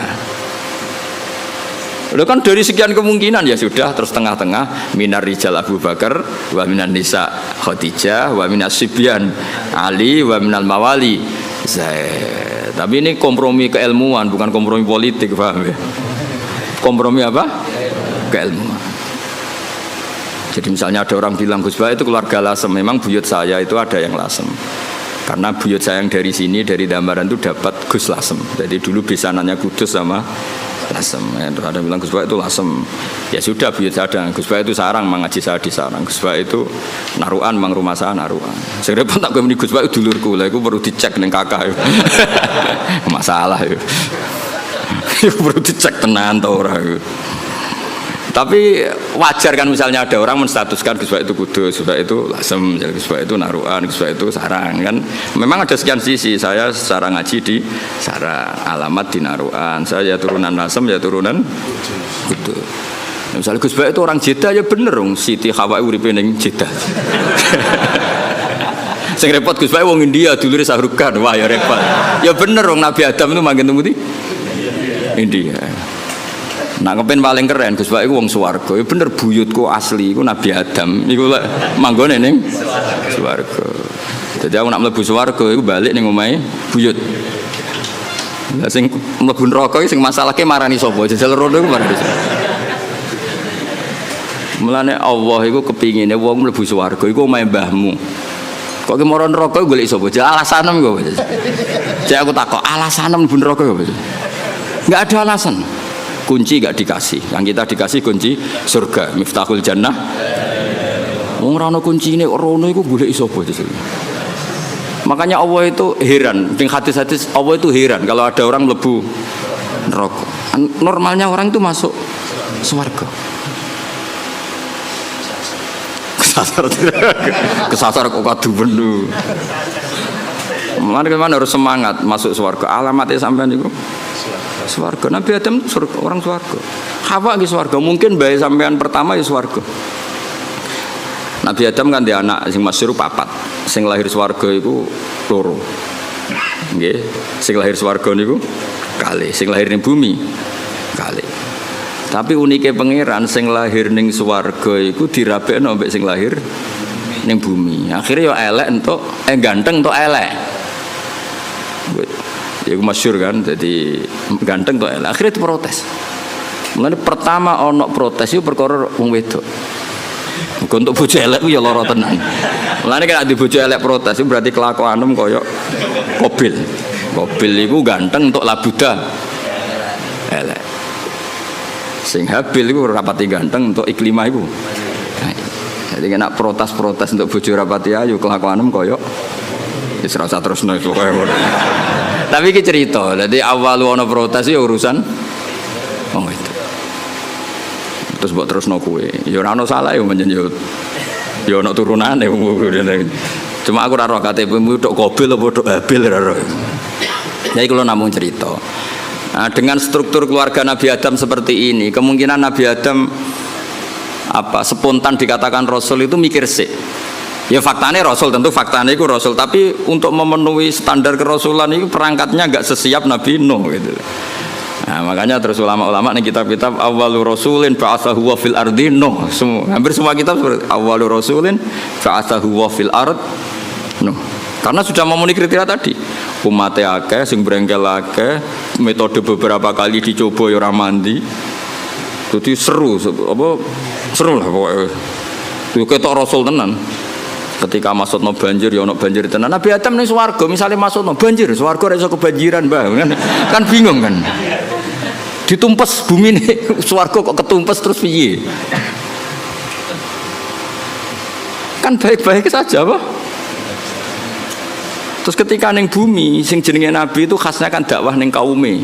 Lalu kan dari sekian kemungkinan ya sudah terus tengah-tengah minar rijal Abu Bakar wa minan nisa Khadijah wa minas sibyan Ali wa minal mawali Zaid. Tapi ini kompromi keilmuan bukan kompromi politik, paham ya? Kompromi apa? Keilmuan. Jadi misalnya ada orang bilang Gus Bah itu keluarga Lasem, memang buyut saya itu ada yang Lasem. Karena buyut saya yang dari sini dari Dambaran itu dapat Gus Lasem. Jadi dulu besanannya Kudus sama Lasem. Ya, terus ada yang bilang Gus Bah itu Lasem. Ya sudah buyut saya ada. Gus Bah itu Sarang, mengaji saya di Sarang. Gus Bah itu Naruan, mang rumah saya Naruan. Saya repot tak gue meni Gus Bah itu dulurku. Lah itu perlu dicek ning kakak. Masalah itu. Itu perlu dicek tenan to ora. Tapi wajar kan misalnya ada orang menstatuskan Gus Bah itu Kudus, Gus Bah itu Lasem, Gus Bah itu Naruan, Gus Bah itu Sarang kan. Memang ada sekian sisi. Saya secara ngaji di Sarang, alamat di Naruan. Saya ya turunan Lasem, ya turunan Kudus. Nah, misalnya Gus Bah itu orang Jeddah ya bener dong. Siti Hawa uripe ning Jeddah. Sing repot Gus Bah wong India dulure Sahrukan. Wah ya repot. Ya bener dong Nabi Adam itu manggen temu di India. Nah kepen paling keren Gus Bah iku wong swarga. Ya bener buyutku asli iku Nabi Adam. Iku lek manggone ning swarga. Dadi aku nak mlebu swarga iku balik ning omahe buyut. Lah sing mlebu neraka iki sing masalahke marani sapa? Jajal rono iku marani sapa? Mulane Allah iku kepingine wong mlebu swarga iku omahe mbahmu. Kok ki mara neraka golek sapa? Alasanem kok. Cek aku takok, alasanem mlebu neraka kok. Enggak ada alasan. Kunci gak dikasih, yang kita dikasih kunci surga, miftahul jannah. Wong ora ono kuncine rono iku golek sapa itu. Makanya Allah itu heran, ning hadis-hadis Allah itu heran kalau ada orang mlebu neraka. Normalnya orang itu masuk surga. Kesasar kok kadu benu. Mana harus semangat masuk swarga. Alamatnya sampean niku swarga. Nabi Adam orang swarga. Hawa ki swarga. Mungkin bayi sampean pertama ya swarga. Nabi Adam kan dia anak sing masyhur papat. Sing lahir swarga iku loro. Nggih, sing lahir swarga niku kalih, sing lahir ning bumi kalih. Tapi unike pangeran sing lahir ning swarga iku dirabekno mbek sing lahir ning bumi. Akhirnya ya elek entuk ganteng entuk elek. Ya iku masyhur kan, jadi ganteng entuk elek. Akhirnya diprotes. Mulane pertama ana protes iku perkara wong wedok. Untuk bojo elek ku ya lara tenan. Mulane nek di bojo elek protes itu berarti kelakuanem kaya Qabil. Qabil iku ganteng entuk labuda elek. Sing Habil iku rapati ganteng untuk Iklimah iku. Jadi kena protes-protes untuk bojo rapati ayu kelakuanem kaya wis ora usah terusno iku kaya ngono. Tapi iki cerita, dadi awal ana protes ya urusan wong itu. Terus mbok terusno kowe. Ya ora ono salah ya menjen ya. Ya ono turunane wong. Cuma aku ora roh KTP-mu tok Qabil apa tok Habil ora roh. Jadi kalau namung cerita. Nah, dengan struktur keluarga Nabi Adam seperti ini, kemungkinan Nabi Adam spontan dikatakan Rasul itu mikir sih. Ya faktanya Rasul, tentu faktanya itu Rasul, tapi untuk memenuhi standar kerasulan itu perangkatnya enggak sesiap Nabi Nuh gitu. Nah, makanya terus ulama-ulama nih kitab-kitab awwalur rasulin ba'atsahu wa fil ardi Nuh. Hampir semua kitab seperti awwalur rasulin ba'atsahu wa fil ard Nuh. Karena sudah memenuhi kriteria tadi. Umatnya akeh, sing brengkel akeh, metode beberapa kali dicoba ya ora mandi. Jadi seru lah pokoknya. Itu ketok Rasul tenan. Ketika masukno banjir ya ono banjir tenan. Nabi Adam ning swarga misale masukno banjir, swarga ora iso kebanjiran, Mbah. Kan bingung kan. Ditumpes bumi ini swarga kok ketumpes terus piye? Kan baik-baik saja, apa? Terus ketika ning bumi sing jenenge nabi itu khasnya kan dakwah ning kaume.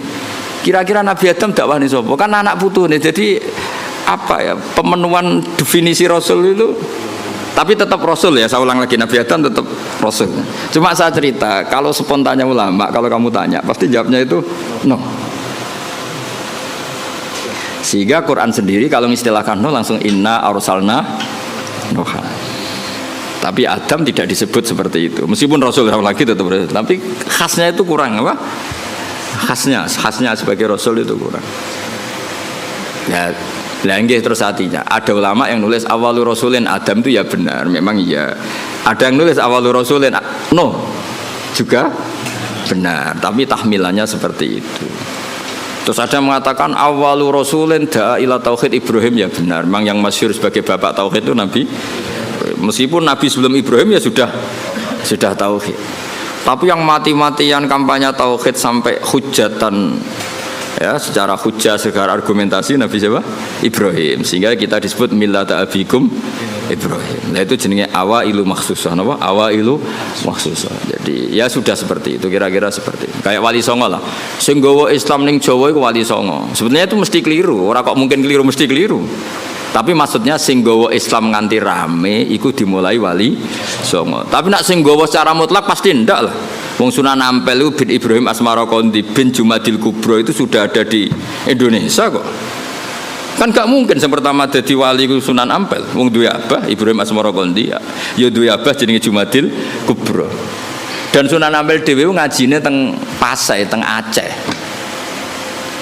Kira-kira Nabi Adam dakwah ning sapa? Kan anak putune. Jadi pemenuhan definisi Rasul itu, tapi tetap Rasul ya, saya ulang lagi, Nabi Adam tetap Rasul. Cuma saya cerita, kalau spontannya ulama, kalau kamu tanya, pasti jawabnya itu no. Sehingga Quran sendiri kalau mengistilahkan no langsung inna arsalna Nuha. Tapi Adam tidak disebut seperti itu. Meskipun Rasul lagi tetap Rasul, tapi khasnya itu kurang apa? Khasnya sebagai Rasul itu kurang. Ya, langgih terus hatinya. Ada ulama yang nulis awalur rasulin Adam itu ya benar, memang iya. Ada yang nulis awalur rasulin no juga benar, tapi tahmilannya seperti itu. Terus ada yang mengatakan awalur rasulin da'a ila tauhid Ibrahim ya benar. Memang yang masyhur sebagai bapak tauhid itu Nabi. Meskipun Nabi sebelum Ibrahim ya sudah tauhid. Tapi yang mati-matian kampanye tauhid sampai hujatan ya, secara hujah, secara argumentasi Nabi siapa? Ibrahim. Sehingga kita disebut millata abikum Ibrahim. Nah itu jenenge awailu makhsusah, napa? Awailu makhsusah. Jadi ya sudah seperti itu, kira-kira seperti itu. Kayak Wali Songo lah. Sing nggawa Islam ning Jawa iku Wali Songo. Sebenarnya itu mesti keliru. Ora kok mungkin keliru, mesti keliru. Tapi maksudnya sing nggawa Islam nganti rame iku dimulai Wali Songo. Tapi nak sing nggawa secara mutlak pasti ndak lah. Wong Sunan Ampel itu bin Ibrahim Asmara Kondi bin Jumadil Kubro itu sudah ada di Indonesia kok. Kan gak mungkin yang pertama jadi wali Sunan Ampel. Wong duwe abah Ibrahim Asmara Kondi ya duwe abah jenenge Jumadil Kubro. Dan Sunan Ampel dhewe ngajine teng Pasai, teng Aceh.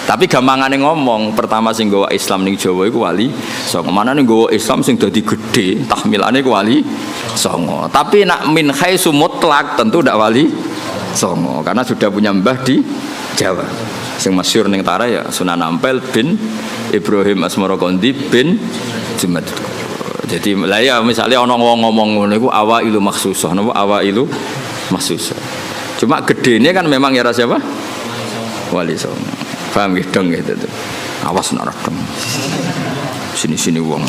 Tapi gampangane ngomong, pertama sing nggawa Islam ning Jawa iku Wali Songo. Manane nggawa Islam sing dadi gedhe, tahmilane iku Wali Songo. Tapi nak min khaisu mutlak tentu ndak Wali Songo karena sudah punya mbah di Jawa. Sing masyhur ning Tara ya Sunan Ampel bin Ibrahim Asmara Kondi bin Jumat. Jadi lah ya misalnya ana wong ngomong ngono iku awailu makhsusah, napa awailu makhsusah. Cuma gedene kan memang ya siapa? Wali Songo. Paham gitu dong gitu tuh. Awas nak rakam. Sini wong.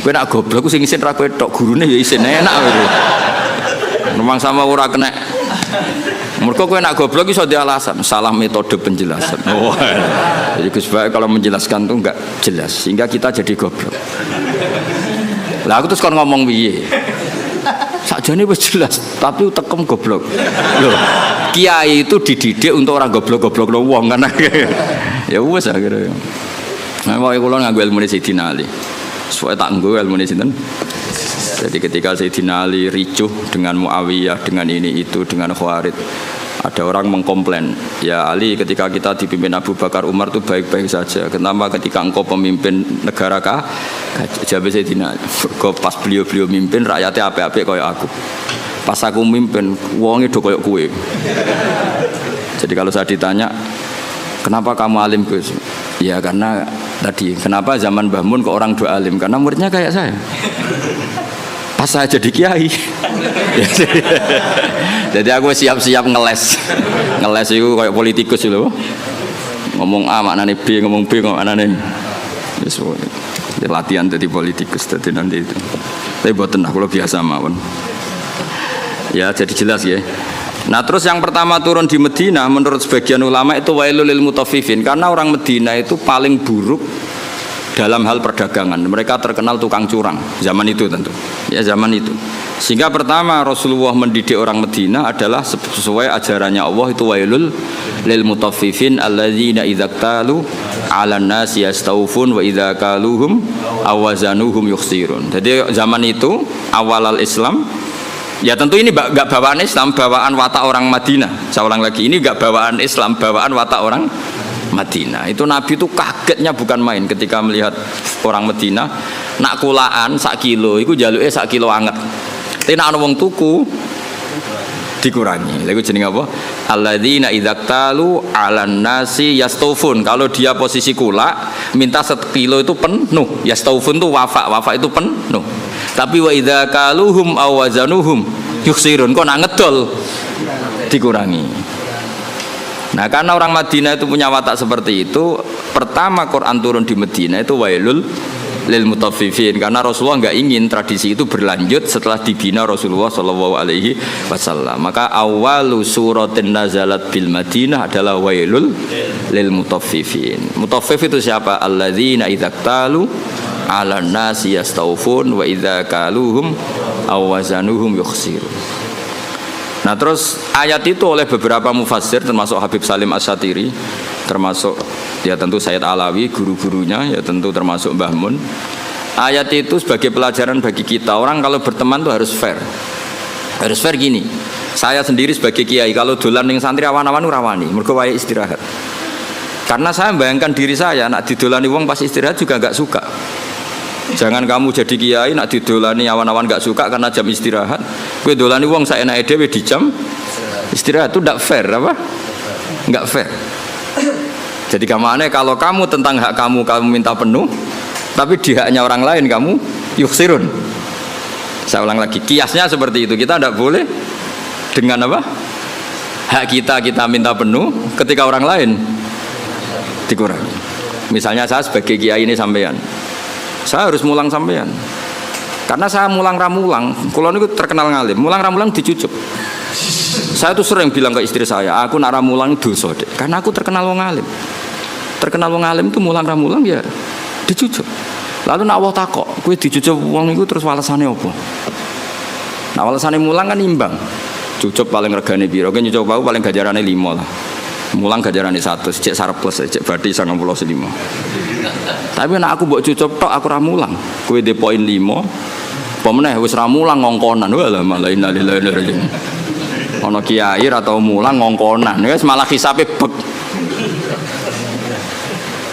Kowe nak goblok ku sing isin ra kowe tok, gurune ya isin enak gitu. Memang sama ora kena. Mergo kowe nak goblok iso di alasan salah metode penjelasan. Oh. Jadi Gus Baik kalau menjelaskan tuh enggak jelas sehingga kita jadi goblok. Lah aku terus kon ngomong piye? Sakjane wis jelas, tapi utekem goblok. Loh, kiai itu dididik untuk orang goblok-goblok wong kan. Ya wis akhirnya. Nah, pokoke kula nganggo ilmune Sayyidina Ali. Supaya tak nggo ilmune sinten? Jadi ketika Sayyidina Ali ricuh dengan Muawiyah, dengan ini itu, dengan Khawarij, ada orang mengkomplain, ya Ali ketika kita dipimpin Abu Bakar Umar itu baik-baik saja. Kenapa ketika engkau pemimpin negara kah? Jawab Sayyidina Ali, pas beliau mimpin rakyatnya apik-apik kayak aku. Pas aku mimpin, wonge do kayak kue. Jadi kalau saya ditanya, kenapa kamu alim Gus? Ya karena tadi, kenapa zaman Mbah Mun kok orang do alim? Karena muridnya kayak saya. Pas saya jadi kiai. Jadi aku siap-siap ngeles itu kayak politikus loh. Ngomong A maknane B, ngomong B maknane. Wis latihan jadi politikus tadi nanti itu. Tapi boten lah kalau biasa mawon. Ya jadi jelas ya. Nah terus yang pertama turun di Medina menurut sebagian ulama itu wailul lil mutaffifin, karena orang Medina itu paling buruk dalam hal perdagangan. Mereka terkenal tukang curang zaman itu tentu. Ya zaman itu. Sehingga pertama Rasulullah mendidik orang Medina adalah sesuai ajarannya Allah, itu wailul lil mutaffifin alladzina idza qalu 'alan nasi yastawfun wa idza qaluhum awazanuhum yukhsirun. Jadi zaman itu awal al-Islam, ya tentu ini enggak bawaan Islam, bawaan watak orang Madinah. Saya ulang lagi, ini enggak bawaan Islam, bawaan watak orang Madinah. Itu Nabi itu kagetnya bukan main ketika melihat orang Madinah nak kulaan sak kilo, itu jaluke sak kilo anget. Tapi nak ana wong tuku dikurangi. Lha iku jenenge apa? Alladzina idza talu 'alan nasi yastawfun. Kalau dia posisi kula, minta 1 kilo itu penuh. Yastawfun itu wafa itu penuh. Tapi wa idza kaluhum aw wazanuhum yukhsirun. Kok nak ngedol dikurangi. Nah, karena orang Madinah itu punya watak seperti itu, pertama Quran turun di Madinah itu wailul lil mutaffifin, karena Rasulullah enggak ingin tradisi itu berlanjut setelah dibina Rasulullah sallallahu alaihi wasallam. Maka awalu suratin nazalat bil Madinah adalah wailul lil mutaffifin. Mutaffif itu siapa? Alladzina idza talu 'alan nasi yastawfun wa idza kaluhum aw wazanuhum yukhsirun. Nah terus ayat itu oleh beberapa mufassir termasuk Habib Salim Asy-Syatiri, termasuk ya tentu Sayyid Alawi guru-gurunya, ya tentu termasuk Mbah Mun. Ayat itu sebagai pelajaran bagi kita, orang kalau berteman itu harus fair. Harus fair gini. Saya sendiri sebagai kiai kalau dolan ning santri awan-awan rawani, mergo wae istirahat. Karena saya membayangkan diri saya nak didolani wong pas istirahat juga enggak suka. Jangan kamu jadi kiai nak didolani awan-awan enggak suka karena jam istirahat. Kowe dolani wong saenake dhewe di jam istirahat, itu enggak fair apa? Enggak fair. Jadi kamane kalau kamu tentang hak kamu minta penuh, tapi di haknya orang lain kamu yuksirun. Saya ulang lagi, kiasnya seperti itu. Kita tidak boleh dengan apa? Hak kita minta penuh, ketika orang lain dikurangi. Misalnya saya sebagai kiai ini sampean, saya harus mulang sampean. Karena saya mulang ramulang, kalau itu terkenal ngalim, mulang ramulang dicucuk. Saya tuh sering bilang ke istri saya, aku nak ramulang dosa deh, karena aku terkenal wong alim. Terkenal wong alim itu mulang ramulang ya dicucuk. Lalu nak Allah takok, kowe dicucuk wong iku terus walesane apa? Nah walesane mulang kan imbang. Cucuk paling regane piro? Kowe nyucuk bau paling gajarane 5 lah. Mulang gajarane 100, cek surplus, cek badhe 95. Tapi nek aku mbok cucup tok aku ra mulang. Kowe de poin 5. Apa meneh wis ra mulang ngongkonan. Walah malah innalillahi wa inna ilaihi raji'un. Ana kiai ra tau mulang ngongkonan. Wis malah hisabe bek.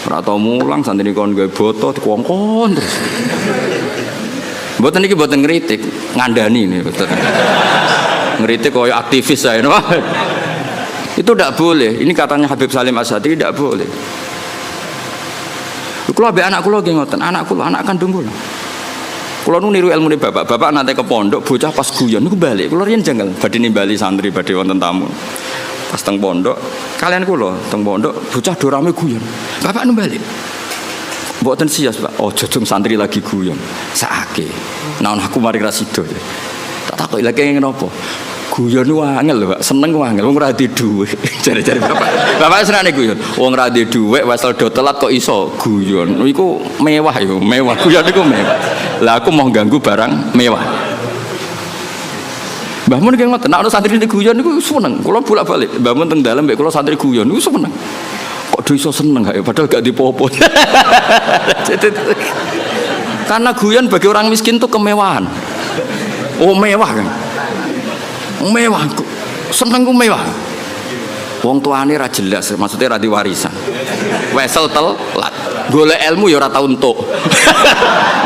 Ora tau mulang santri kon gawe boto dikongkon terus. Mboten iki mboten ngritik, ngandani nih betul. Ngritik koyo aktivis saya. Itu tidak boleh. Ini katanya Habib Salim Asy-Syatiri tidak boleh. Kalau ambek anak kula nggih ngoten, anak kandung kula. Kula nu niru ilmune bapak nanti ke pondok bocah pas guyon niku balik. Kula riyen janggal badhe nimbali santri badhe wonten tamu. Pas teng pondok, kalian kula teng pondok bocah do rame guyon. Bapak nu balik. Mboten sias, Pak. Oh, jojong santri lagi guyon. Sakake. Naon aku mari ra sida. Tak takoki lagi ngenopo. Guyon wangel lho, Pak. Seneng wangel wong ora di dhuwit. Jare-jare bapak. Bapak senane guyon. Wong ora di dhuwit wesel do telat kok iso guyon. Iku mewah yo, mewah. Guyon iku mewah. Lah aku mau ganggu barang mewah. Mbah Mun ki ngoten, nek ana santri guyon niku seneng. Kula bolak-balik, Mbah Mun teng dalem mbek kula santri guyon niku seneng. Kok iso seneng gak ya padahal gak dipopo. Karena guyon bagi orang miskin itu kemewahan. Oh mewah kan. Mewah. Seneng ku mewah. Wong tuane ra jelas, maksudnya ra diwarisan. Wesel telat. Golek ilmu ya ora tau entuk.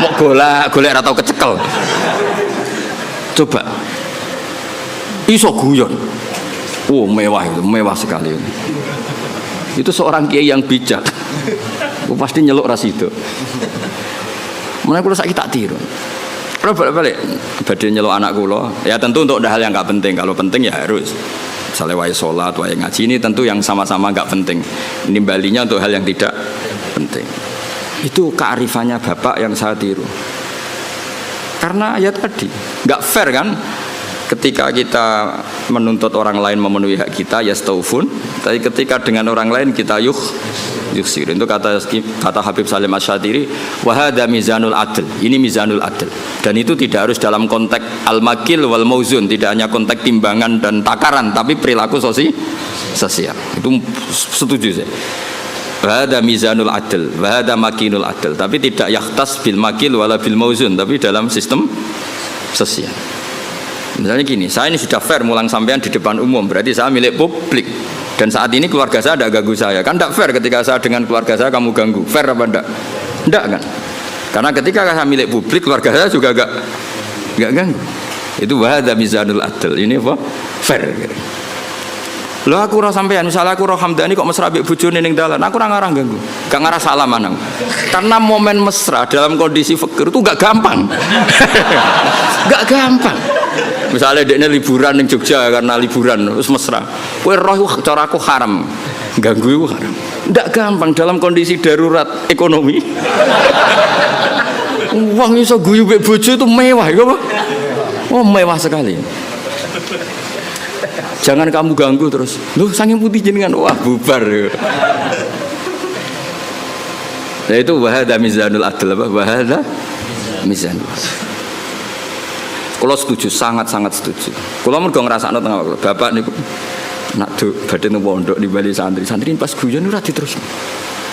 Mok golek ora tau kecekel. Coba. Iso guyon. Oh mewah itu, mewah sekali. Itu seorang kiai yang bijak. Pasti nyeluk ras itu. Mulai kalau saya tak tiru. Kalau balik badhe nyeluk anak kula, ya tentu untuk hal yang enggak penting. Kalau penting ya harus. Misalnya wae sholat, wae ngaji ini tentu yang sama-sama enggak penting. Nimbalinya untuk hal yang tidak penting. Itu kearifannya bapak yang saya tiru. Karena ya tadi enggak fair kan? Ketika kita menuntut orang lain memenuhi hak kita, ya staufun. Tapi ketika dengan orang lain kita yuksir. Itu kata Habib Salim Asy-Syatiri, wahada mizanul adl. Ini mizanul adl. Dan itu tidak harus dalam konteks al-makil wal mauzun, tidak hanya konteks timbangan dan takaran, tapi perilaku sosial. Itu setuju saya. Wahada mizanul adl, wahada makinul adl. Tapi tidak yakhtas bil makil wala bil mauzun, tapi dalam sistem sosial. Misalnya gini, saya ini sudah fair mulang sampean di depan umum, berarti saya milik publik. Dan saat ini keluarga saya tidak ganggu saya. Kan tidak fair ketika saya dengan keluarga saya kamu ganggu. Fair apa enggak? Enggak kan? Karena ketika saya milik publik, keluarga saya juga enggak ganggu. Itu wahada mizanul adl. Ini apa? Fair. Loh aku roh sampean, misalnya aku roh Hamdani kok mesra mbek bojone ning dalan, aku ora ngarang ganggu. Gak ngarah salah manang. Karena momen mesra dalam kondisi fakir itu gak gampang. Gak gampang. Misalnya dekne liburan ning Jogja karena liburan terus mesra. Kowe roh cara aku haram. Ganggu iku haram. Ndak gampang dalam kondisi darurat ekonomi. Uang iso guyu mbek bojo itu mewah ya apa? Oh, mewah sekali. Jangan kamu ganggu terus. Loh, saking putih jenengan wah bubar. Nah itu wahada mizanul adl apa? Wahada mizanul. Kalau setuju, sangat-sangat setuju. Kalau mergo ngrasakno tengah waktu, bapak niku nak badhe nang pondok di Bali santri pas guyon ora diterusno.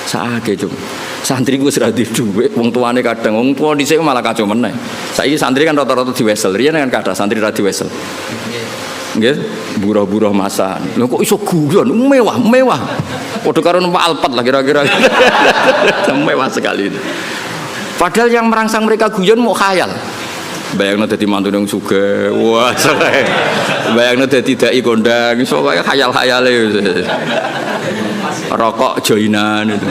Saake cung. Santri ku wis ra duwe, wong tuane kadang wong tuwa dhisik malah kacau meneh. Saiki santri kan rata-rata diwesel, riyen kan kathah santri ra diwesel. Nggih, buruh-buruh masa. Lho kok iso guyon mewah. Padha karo numpak Alphard lah kira-kira. Mewah sekali itu. Padahal yang merangsang mereka guyon mau khayal. Bayangno dadi mantu nang sugih. Wah, sae. Bayangno dadi dai kondang, iso kaya khayal-khayale. Rokok joinan itu.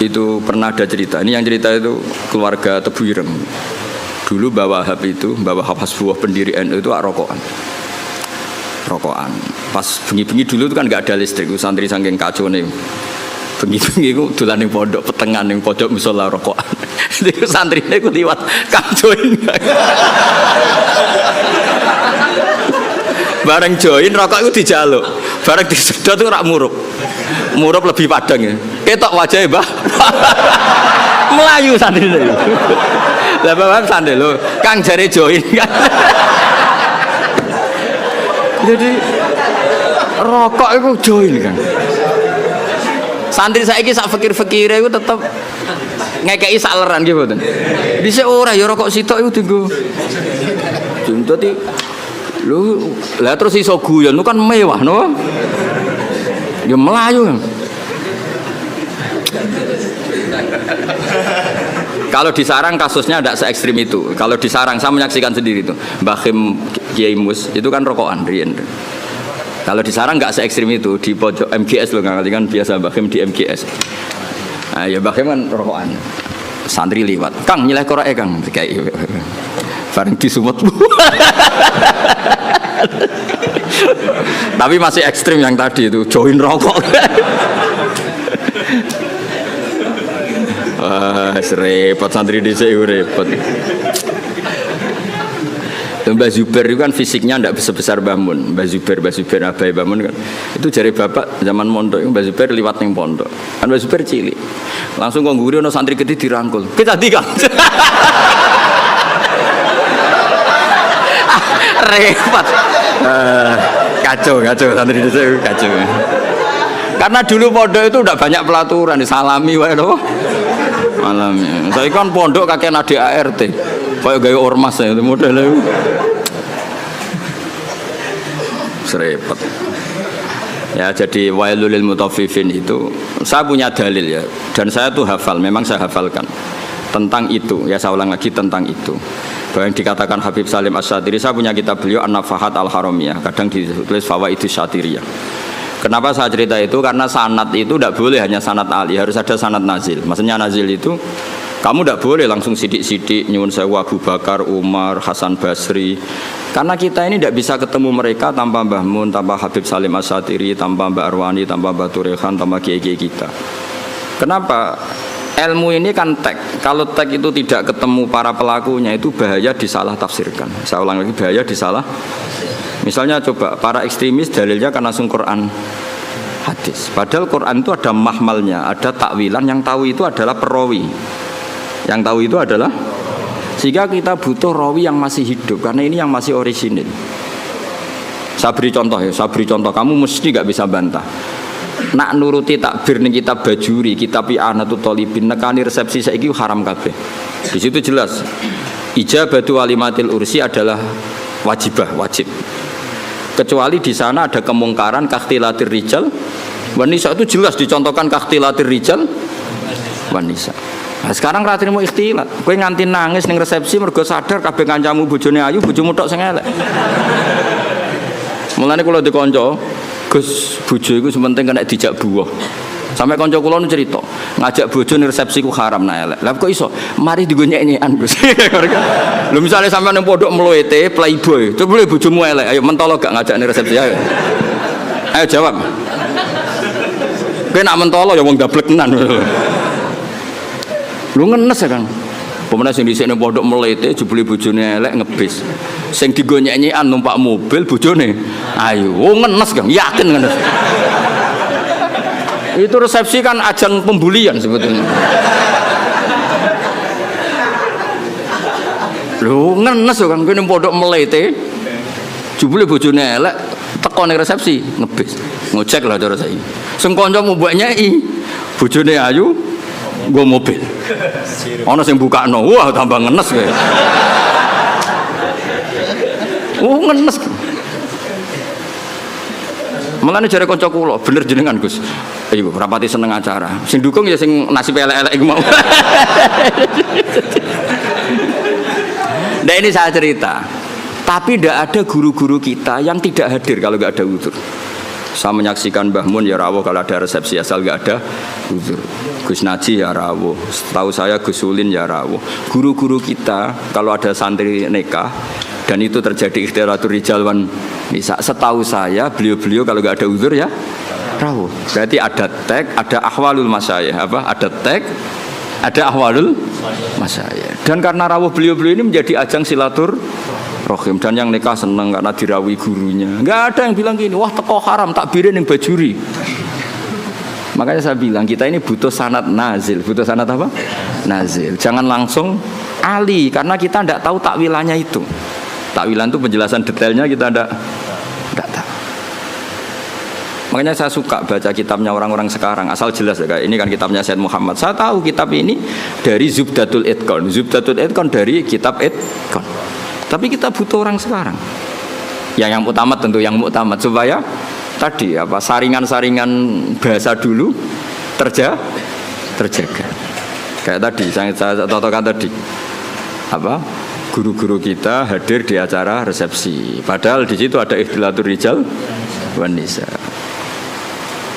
Itu pernah ada cerita. Ini yang cerita itu keluarga Tebu Ireng. Dulu Mbah Wahab itu, Mbah Wahab Hasbuah pendiri NU itu rokokan. Pas bengi-bengi dulu itu kan enggak ada listrik, santri saking kacone. Bengi-bengi ku dolan ning pondok petengan ning pojok musala rokokan. Iku santrine ku liwat join. Bareng join rokok iku dijaluk. Bareng disedot itu rak murup. Murup lebih padang ya. Ketok wajahe, Mbah. Melayu santrine. Lah bapak sandel lho, Kang jare join kan. Jadi rokok itu join kan. Santri saiki sak fikir-fikire iku tetep ngekeki saleran nggih mboten. Dhisik ora ya rokok sitok iku dienggo. Dadi lho, lah terus iso guyon kan mewah no. Ya melayu kan. Kalau di Sarang kasusnya tidak se-ekstrim itu. Kalau di Sarang saya menyaksikan sendiri itu. Mbah Khim Kiai Mus itu kan rokokan riyen. Kalau di Sarang nggak se-ekstrim itu, di pojok MGS loh ngerti kan biasa Mbah Khim di MGS. Nah, ya Mbah Khim kan rokokan. Santri liwat. Kang nyileh korake Kang kayak bareng disumut. Tapi masih ekstrim yang tadi itu join rokok. Wah, repot santri dhisik repot. Mbah Zubair itu kan fisiknya tidak sebesar Mbah Mun. Mbah Zubair abai Mbah Mun kan. Itu jari bapak zaman mondok Mbah Zubair liwat ning pondok. Kan Mbah Zubair cilik. Langsung kok ngguri ono santri gede dirangkul. Kita tiga. Repot. Kacau santri itu kacau. Karena dulu pondok itu udah banyak pelaturan, disalami wae lho. Malami. Saya kan pondok kakek adik ART. Kayak gaya ormas ya itu modelnya. Serempet. Ya jadi wailul lil mutaffifin itu saya punya dalil ya dan saya tuh hafal, memang saya hafalkan tentang itu. Ya saya ulang lagi tentang itu. Bahwa yang dikatakan Habib Salim Asy-Syatiri, saya punya kitab beliau An-Nafahat Al-Haramiyah, kadang ditulis Fawaidus Syatiriyah. Kenapa saya cerita itu? Karena sanad itu tidak boleh hanya sanad ali, harus ada sanad nazil. Maksudnya nazil itu kamu tidak boleh langsung sidik-sidik nyuwun sewu Abu Bakar, Umar, Hasan Basri. Karena kita ini tidak bisa ketemu mereka tanpa Mbah Mun, tanpa Habib Salim Asy-Syatiri, tanpa Mbak Arwani, tanpa Mbah Turehan, tanpa kiai-kiai kita. Kenapa? Ilmu ini kan tek. Kalau tek itu tidak ketemu para pelakunya itu bahaya disalah tafsirkan. Saya ulang lagi, bahaya disalah. Misalnya coba para ekstremis dalilnya kan langsung Quran hadis. Padahal Quran itu ada mahmalnya, ada takwilan, yang tahu itu adalah perawi. Yang tahu itu adalah, sehingga kita butuh rawi yang masih hidup karena ini yang masih orisinil. Saya beri contoh, kamu mesti gak bisa bantah. Nak nuruti takbir ning kitab Bajuri, kitab I'anatul Thalibin, nekani resepsi saiki haram kabeh. Di situ jelas ijabatu walimatil ursi adalah wajib. Kecuali di sana ada kemungkaran kakhtilatir rijal wanisa, itu jelas dicontohkan kakhtilatir rijal wanisa. Nah, sekarang ra trimo ikhtilat. Kowe nganti nangis ning resepsi mergo sadar kabeh kancamu bojone ayu, bojomu tok sing elek. Mulane kula dikonco, Gus, bojo iku sementing kena dijak buah. Sampai kanca kula nu cerita, ngajak bojo ning resepsi ku haram nah elek. Lah kok iso? Mari digo nyek-nyekan, Gus. Lho misale sampean ning pondok mluwete playboy, coba bojomu elek, ayo mentolo gak ngajak ning resepsi ayo. Ayo jawab. Kowe nak mentolo ya wong dablek tenan. Lu ngenes ya kan? Pemenang sing dhisik ning pondok melete jebule bojone elek ngebis. Sing digo nyek-nyekan numpak mobil bojone. Ayo, ngenes kan? Yakin ngenes. Itu resepsi kan ajang pembulian sebetulnya. Lu ngenes kan kowe ning pondok melete jebule bojone elek teko ning resepsi ngebis. Ngojek lah cara saiki. Sing kancamu mbok nyeki bojone ayu nggo mobil. Ana sing bukakno, wah tambah ngenes kowe. Ngenes. Mulane jare kanca kula, bener jenengan Gus. Ayo rapati seneng acara. Sing dukung ya sing nasib elek-elek iku mau. Nah ini saya cerita. Tapi tidak ada guru-guru kita yang tidak hadir kalau nggak ada uzur. Saya menyaksikan Mbah Mun ya rawuh kalau ada resepsi asal nggak ada uzur. Gus Naji ya rawuh. Setahu saya Gus Ulin ya rawuh. Guru-guru kita kalau ada santri nikah dan itu terjadi ikhtilatul rijal wan nisa, setahu saya beliau-beliau kalau nggak ada uzur ya rawuh. Berarti ada tag, ada ahwalul masyayikh, apa? Ada tag, ada ahwalul masyayikh. Dan karena rawuh beliau-beliau ini menjadi ajang silaturahim, dan yang nikah seneng karena dirawi gurunya. Nggak ada yang bilang gini, wah teko haram takbirin yang Bajuri. Makanya saya bilang kita ini butuh sanad nazil. Butuh sanad apa? Nazil. Jangan langsung ali, karena kita tidak tahu takwilannya itu. Takwilan itu penjelasan detailnya kita tidak tahu. Makanya saya suka baca kitabnya orang-orang sekarang, asal jelas ya, kayak ini kan kitabnya Syed Muhammad. Saya tahu kitab ini dari Zubdatul Itqan. Zubdatul Itqan dari kitab Itqan. Tapi kita butuh orang sekarang. Yang muktamad tentu yang muktamad supaya tadi apa saringan-saringan bahasa dulu terjaga. Kayak tadi saya contohkan tadi. Apa? Guru-guru kita hadir di acara resepsi. Padahal di situ ada ikhtilatul rijal wan nisa.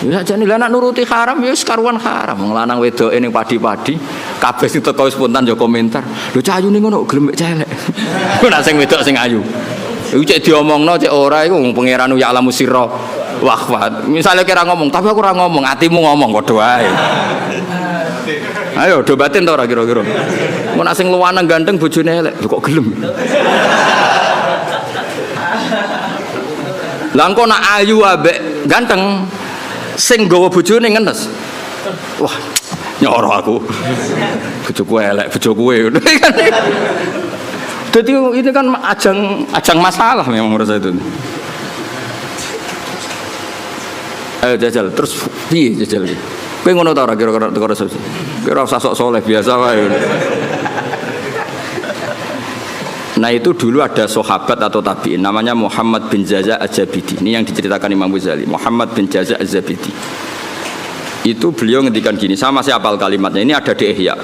Ya jane lah nak nuruti haram ya sekaruan haram. Wong lanang wedoke ning padi-padi kabeh sing teko spontan yo komentar. Lho cah ayune ngono gelem mek celek. Ora sing wedok sing ayu. Iku cek diomongno cek ora iku wong pangeran ya alamu sirra wa akhfat. Misale kira ngomong, tapi aku ora ngomong, atimu ngomong padha wae. Ayo do batin to ora kira-kira. Mun sing luwanang ganteng bojone elek kok gelem. Lah engko nak ayu ambek ganteng sing nggawa bojone ngenes. Wah, nyoro aku. Bojoku elek, bojoku ngono kan. Jadi ini kan ajang masalah memang menurut saya itu. Ayo jajal, terus piye jajal iki? Kowe ngono ta ora kira-kira teko resepsi? Kira usah sok soleh biasa wae. Nah itu dulu ada sahabat atau tabi'in namanya Muhammad bin Jaza' Az-Zabidi. Ini yang diceritakan Imam Ghazali. Muhammad bin Jaza' Az-Zabidi. Itu beliau ngendikan gini, sama saya hafal kalimatnya. Ini ada di Ihya.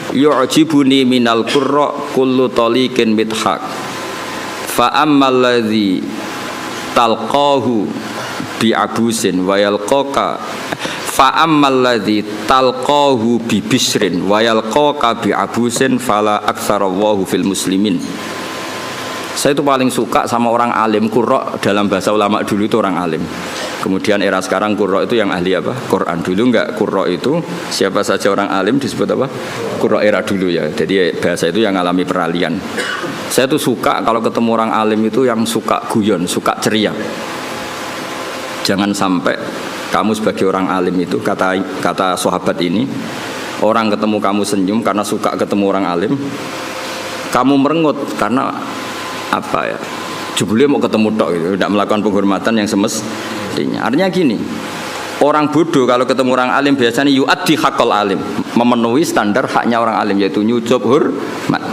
Yu'jibuni minal qurra kullu taliqin mithaq. Fa ammal ladzi talqahu bi abusin wa yalqaka fa ammal ladzi talqahu bi bisrin wa yalqaka bi abusin fala aktsarallahu fil muslimin. Saya itu paling suka sama orang alim. Qurra dalam bahasa ulama dulu itu orang alim. Kemudian era sekarang qurra itu yang ahli apa? Quran. Dulu enggak, qurra itu siapa saja orang alim disebut apa? Qurra era dulu ya. Jadi bahasa itu yang alami peralihan. Saya tuh suka kalau ketemu orang alim itu yang suka guyon, suka ceria. Jangan sampai kamu sebagai orang alim itu, kata sahabat ini, orang ketemu kamu senyum karena suka ketemu orang alim, kamu merengut karena apa ya? Jebule mau ketemu tok gitu, tidak melakukan penghormatan yang semestinya. Artinya gini, orang bodoh kalau ketemu orang alim biasanya yu'addi haqqal alim, memenuhi standar haknya orang alim yaitu nyucup hormat.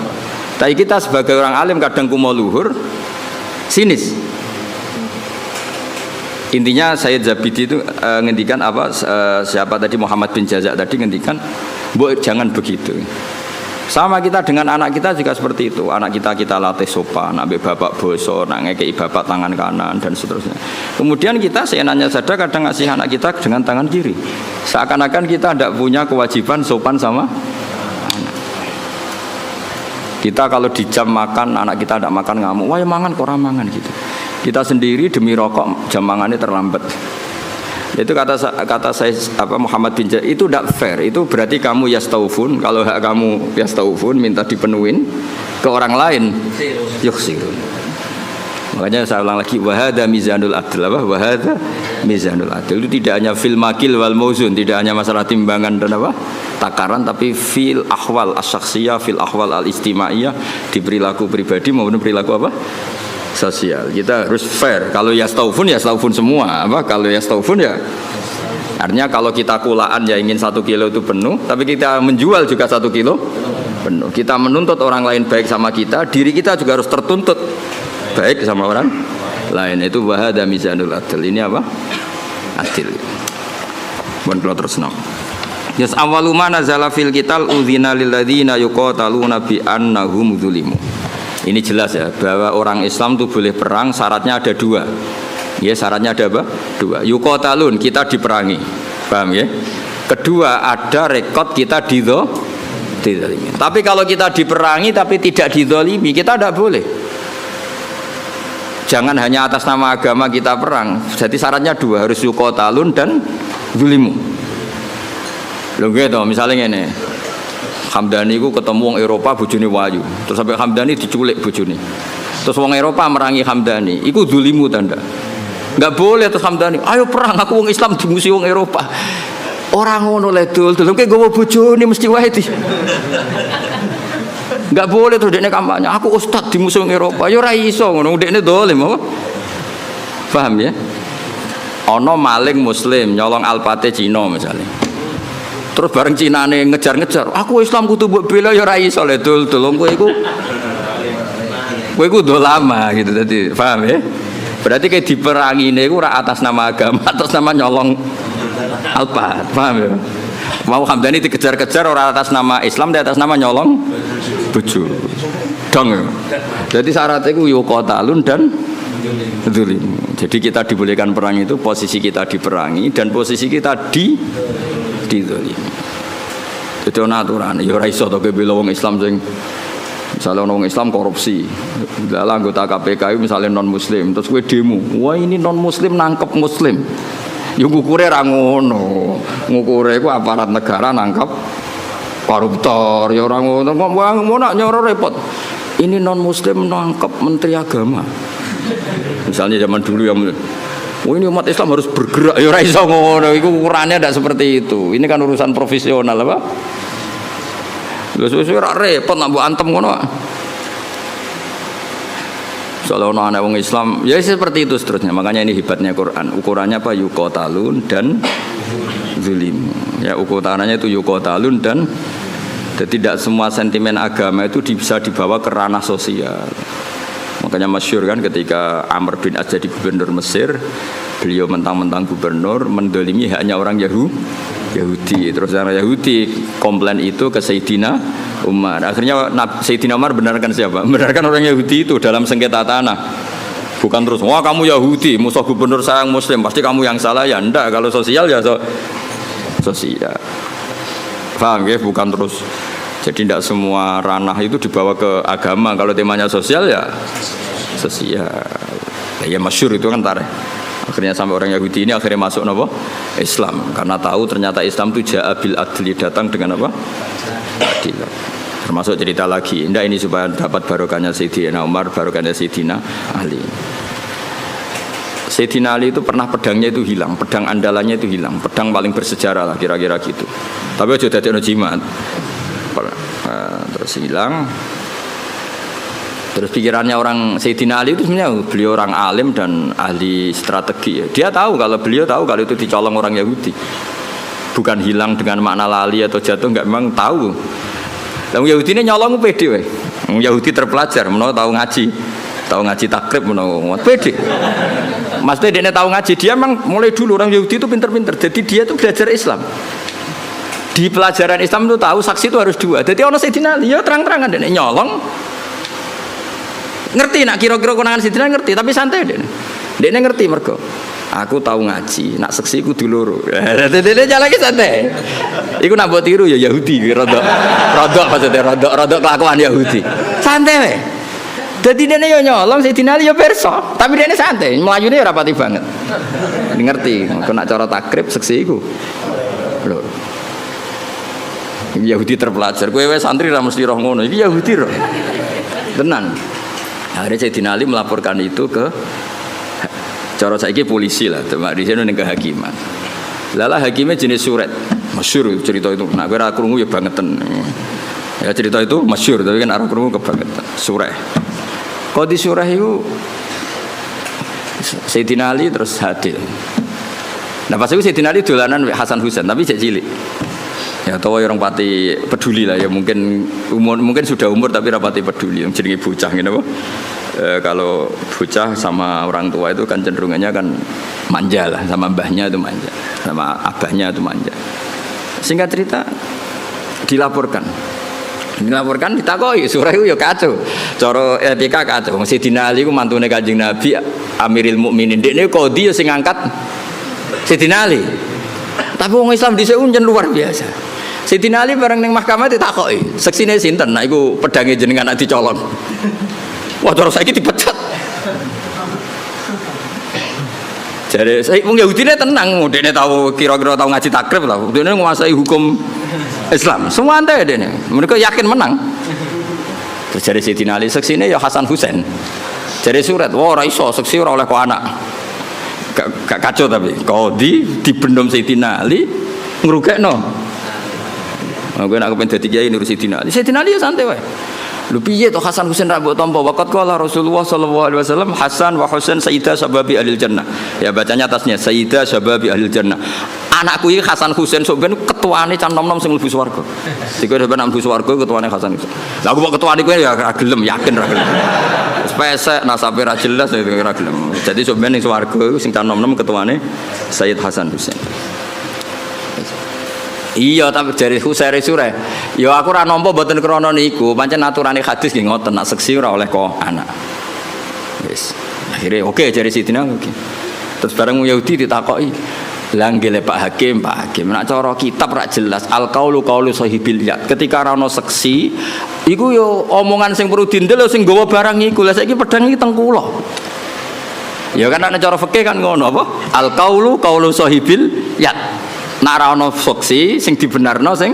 Tapi kita sebagai orang alim kadang kumo luhur, sinis. Intinya Sayyid Zabidi itu ngendikan apa? Siapa tadi Muhammad bin Jaza' tadi ngendikan, "Mbok jangan begitu." Sama kita dengan anak kita juga seperti itu. Anak kita latih sopan, nak bapak boso, nak ngekei bapak tangan kanan dan seterusnya. Kemudian kita seenaknya saja kadang ngasih anak kita dengan tangan kiri. Seakan-akan kita tidak punya kewajiban sopan sama anak. Kita kalau di jam makan, anak kita tidak makan ngamuk, wah ya mangan kok mangan gitu. Kita sendiri demi rokok jam makannya terlambat. Itu kata saya apa Muhammad bin Jaza, itu tidak fair. Itu berarti kamu yastaufun, kalau hak kamu yastaufun minta dipenuhin, ke orang lain yukhsirun. Makanya saya ulang lagi, wahada mizanul adl, apa wahada mizanul adl. Itu tidak hanya fil makil wal mauzun, tidak hanya masalah timbangan dan apa takaran, tapi fil ahwal asyaksiyah, fil ahwal al istimaiyah, di perilaku pribadi maupun perilaku apa sosial. Kita harus fair. Kalau yastaufun semua. Apa? Kalau yastaufun ya artinya kalau kita kulaan ya ingin 1 kilo itu penuh, tapi kita menjual juga 1 kilo penuh. Kita menuntut orang lain baik sama kita, diri kita juga harus tertuntut baik sama orang lain. Itu wahada mizanul adl. Ini apa? Adil. Mohon kalau terus no. Yas awwalu ma nazala fil qital udzina lil ladzina yuqataluna bi annahum dzulimu. Ini jelas ya bahwa orang Islam itu boleh perang, syaratnya ada 2. Ya, syaratnya ada apa? 2. Yuqatalun, kita diperangi. Paham ya? Kedua, ada rekod kita dizalimi. Tapi kalau kita diperangi tapi tidak dizalimi, kita tidak boleh. Jangan hanya atas nama agama kita perang. Jadi syaratnya 2, harus yuqatalun dan zulimu. Lho gitu, misalnya ini Hamdani ku ketemu wong Eropa bojone wayu. Terus sampai Hamdani diculik bojone. Terus wong Eropa merangi Hamdani. Iku zulimu tanda. Enggak boleh terus Hamdani, "Ayo perang, aku wong Islam dimusuhi wong Eropa." Orang ngono le dul, kowe gowo bojone mesti wae di. Enggak boleh terus dekne kampanye, "Aku ustaz dimusuhi wong Eropa." Ya ora iso ngono, dekne dolim apa? Paham ya? Ana maling muslim nyolong alpate Cina misalnya. Terus bareng Cinane ngejar-ngejar, "Aku Islam kudu mbok bela ya ora iso le dul, kowe iku dolama gitu tadi. Paham ya? Berarti kayak diperangi niku ora atas nama agama, atas nama nyolong alpat. Paham ya? Mau Hamdani dikejar-kejar ora atas nama Islam, dia atas nama nyolong bojo. Dong ya. Jadi syaratnya iku yuqatalun dan zulim. Jadi kita dibolehkan perang itu posisi kita diperangi dan posisi kita dizalimi. Itu aturan. Ya ora iso to bela wong Islam sing misalnya wong Islam korupsi. Dalam anggota KPK misalnya non muslim, terus kowe demo. Wah ini non muslim nangkep muslim. Ya ngukure ra ngono. Ngukure iku aparat negara nangkep koruptor. Ya ora ngono. Mau nak nyoro repot. Ini non muslim nangkep menteri agama. Misalnya zaman dulu yang Oh ini umat Islam harus bergerak. Ya ora iso ngono, iku ukurannya tidak seperti itu. Ini kan urusan profesional apa? Lha suwe ora repot nak mbok antem ngono. Soalnya anak wong Islam, ya seperti itu seterusnya. Makanya ini hebatnya Quran. Ukurannya apa? Yuqatalun dan zulim. Ya ukurannya itu yuqatalun dan tidak semua sentimen agama itu bisa dibawa ke ranah sosial. Makanya masyhur kan ketika Amr bin As jadi gubernur Mesir, beliau mentang-mentang gubernur mendolimi hanya orang Yahudi. Terus orang Yahudi komplain itu ke Sayyidina Umar. Akhirnya Sayyidina Umar benarkan siapa? Benarkan orang Yahudi itu dalam sengketa tanah. Bukan terus, wah kamu Yahudi, musuh gubernur saya yang Muslim, pasti kamu yang salah. Ya enggak, kalau sosial ya sosial. Paham ya? Bukan terus. Jadi tidak semua ranah itu dibawa ke agama. Kalau temanya sosial ya sosial. Ya masyhur itu kan tarikh. Akhirnya sampai orang Yahudi ini akhirnya masuk apa? Islam. Karena tahu ternyata Islam itu ja'abil adli, datang dengan apa? Adil. Termasuk cerita lagi. Indah ini supaya dapat barokahnya Sayyidina Umar, barokahnya Sayyidina Ali. Sayyidina Ali itu pernah pedangnya itu hilang, pedang andalannya itu hilang, pedang paling bersejarah lah kira-kira gitu. Tapi aja dadekno jimat. Terus hilang. Terus pikirannya orang Sayyidina Ali itu sebenarnya beliau orang alim dan ahli strategi. Dia tahu kalau beliau tahu kalau itu dicolong orang Yahudi. Bukan hilang dengan makna lali atau jatuh, enggak, memang tahu. Lah Yahudi ini nyolong pede wae. Yahudi terpelajar, menawa tahu ngaji takrib menawa pede. Maksudnya dia tahu ngaji, dia memang mulai dulu orang Yahudi itu pinter-pinter. Jadi dia itu belajar Islam. Di pelajaran Islam itu tahu saksi itu harus dua. Jadi orang Sayyidina Ali ya terang-terangan dia nyolong. Ngerti nak kira-kira konangan Sayyidina ngerti, tapi santai dia. Dia ngerti mergo. Aku tahu ngaji, nak seksi ku dulur. Dia jalan lagi santai. Iku nak buat tiru ya Yahudi, rodok maksudnya rodok kelakuan Yahudi. Santai weh. Jadi dia nyolong Sayyidina Ali ya perso, tapi dia santai, melayune ora pati banget. Ngerti, aku nak cara takrib seksi iku. Lho. Yahudi terpelajar, kowe wis santri ra mesti roh ngono. Iki Yahudi roh. Tenan. Akhirnya Sayyidina Ali melaporkan itu ke cara saiki polisi lah, teman di sini ning kehakiman. Lala hakimnya jenis suret. Masyhur cerita itu. Nah, kowe ra krungu ya bangetan. Ya cerita itu masyhur, tapi kan ora krungu kebangetan. Surah. Qadi surah itu Sayyidina Ali terus hadir. Nah pas itu Sayyidina Ali dolanan Hasan Husain, tapi cek cilik. Ya tahu orang pati peduli lah ya, mungkin sudah umur tapi rapati peduli. Yang jenenge bocah ngene apa? Kalau bocah sama orang tua itu kan cenderungannya kan manja lah, sama mbahnya itu manja, sama abahnya itu manja. Singkat cerita dilaporkan ditakoi surah itu ya kacau. Cara etika kacau. Sayyidina Ali ku mantune Kanjeng Nabi Amiril Mukminin. Dekne qadhi ya sing ngangkat Sayyidina Ali. Tapi wong Islam dhisik unjen luar biasa. Sayyidina Ali bareng ning mahkamah ditakoki, seksine sinten? Nah iku pedange jenengan nak dicolong. Wah, cara saiki dipecat. Jadi wong Yahudine tenang, dekne tahu kira-kira tahu ngaji takrib lah. Dekne nguasai hukum Islam. Semua ante dekne. Mereka yakin menang. Terus jadi Sayyidina Ali seksine ya Hasan Husain. Jadi surat, wah ora iso seksi ora oleh kok anak. Gak kacau tapi qadhi dibendom Sayyidina Ali ngrugekno. Aku nak kepen dadi kiai nurut Sayyidina Ali. Sayyidina Ali ya santai wae. Lho piye to Hasan Husain ra mbok tampa waqat qala Rasulullah sallallahu alaihi wasallam Hasan wa Husain sayyida sababi ahli jannah. Ya bacanya atasnya sayyida sababi ahli jannah. Anakku iki Hasan Husain sok ben ketuane can nom-nom sing mlebu swarga. Dikowe ben mlebu swarga ketuane Hasan Husain. Lah aku kok ketuane kowe ya ra gelem, yakin ra gelem. Wis pesek nasabe ra jelas ya ra gelem. Jadi sok ben ning swarga iku sing can nom-nom ketuane Sayyid Hasan Husain. Iya tapi dari Husairi surah. Ya aku ora nampa mboten krana niku, pancen aturane hadis nggih ngoten, nak seksi ora oleh kok anak. Wis. Akhire oke jare Sidina oke. Terus bareng Yahudi ditakoki, "Lah nggih Pak Hakim, nek cara kitab rak jelas al-qaulu qaulu sahibil yad." Ketika ora ono seksi, iku yo omongan sing perlu dindel sing nggawa barang iku. Lah saiki pedang iki teng kula. Ya kan nek cara fikih kan ngono apa? Al-qaulu qaulu sahibil yad. Nek ora ono saksi sing dibenarno sing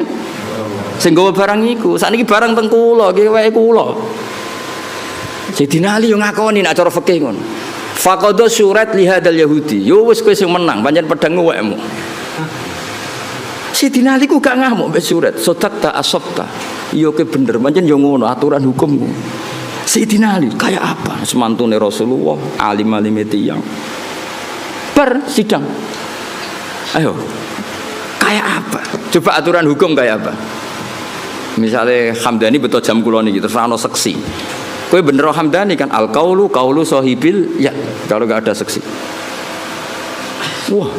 nggawa barang iku. Sakniki barang teng kula, iki wae kula. Sayyidina Ali yo ngakoni nek cara fikih ngono. Faqadha syurat li hadzal yahudi. Yo wis kowe sing menang, pancen pedang wekmu. Sidina Ali ku gak ngamuk mbek surat. Sodakta asabta. Yo ke bener, pancen yo ngono aturan hukum. Sidina Ali kayak apa? Semantune Rasulullah, alim-alim tiyang. Sidang. Ayo. Kayak apa? Coba aturan hukum kayak apa? Misalnya Hamdani betul jam kula niki terus ana seksi. Kowe bener Hamdani kan al-qaulu qaulu sahibil ya kalau enggak ada seksi. Wah,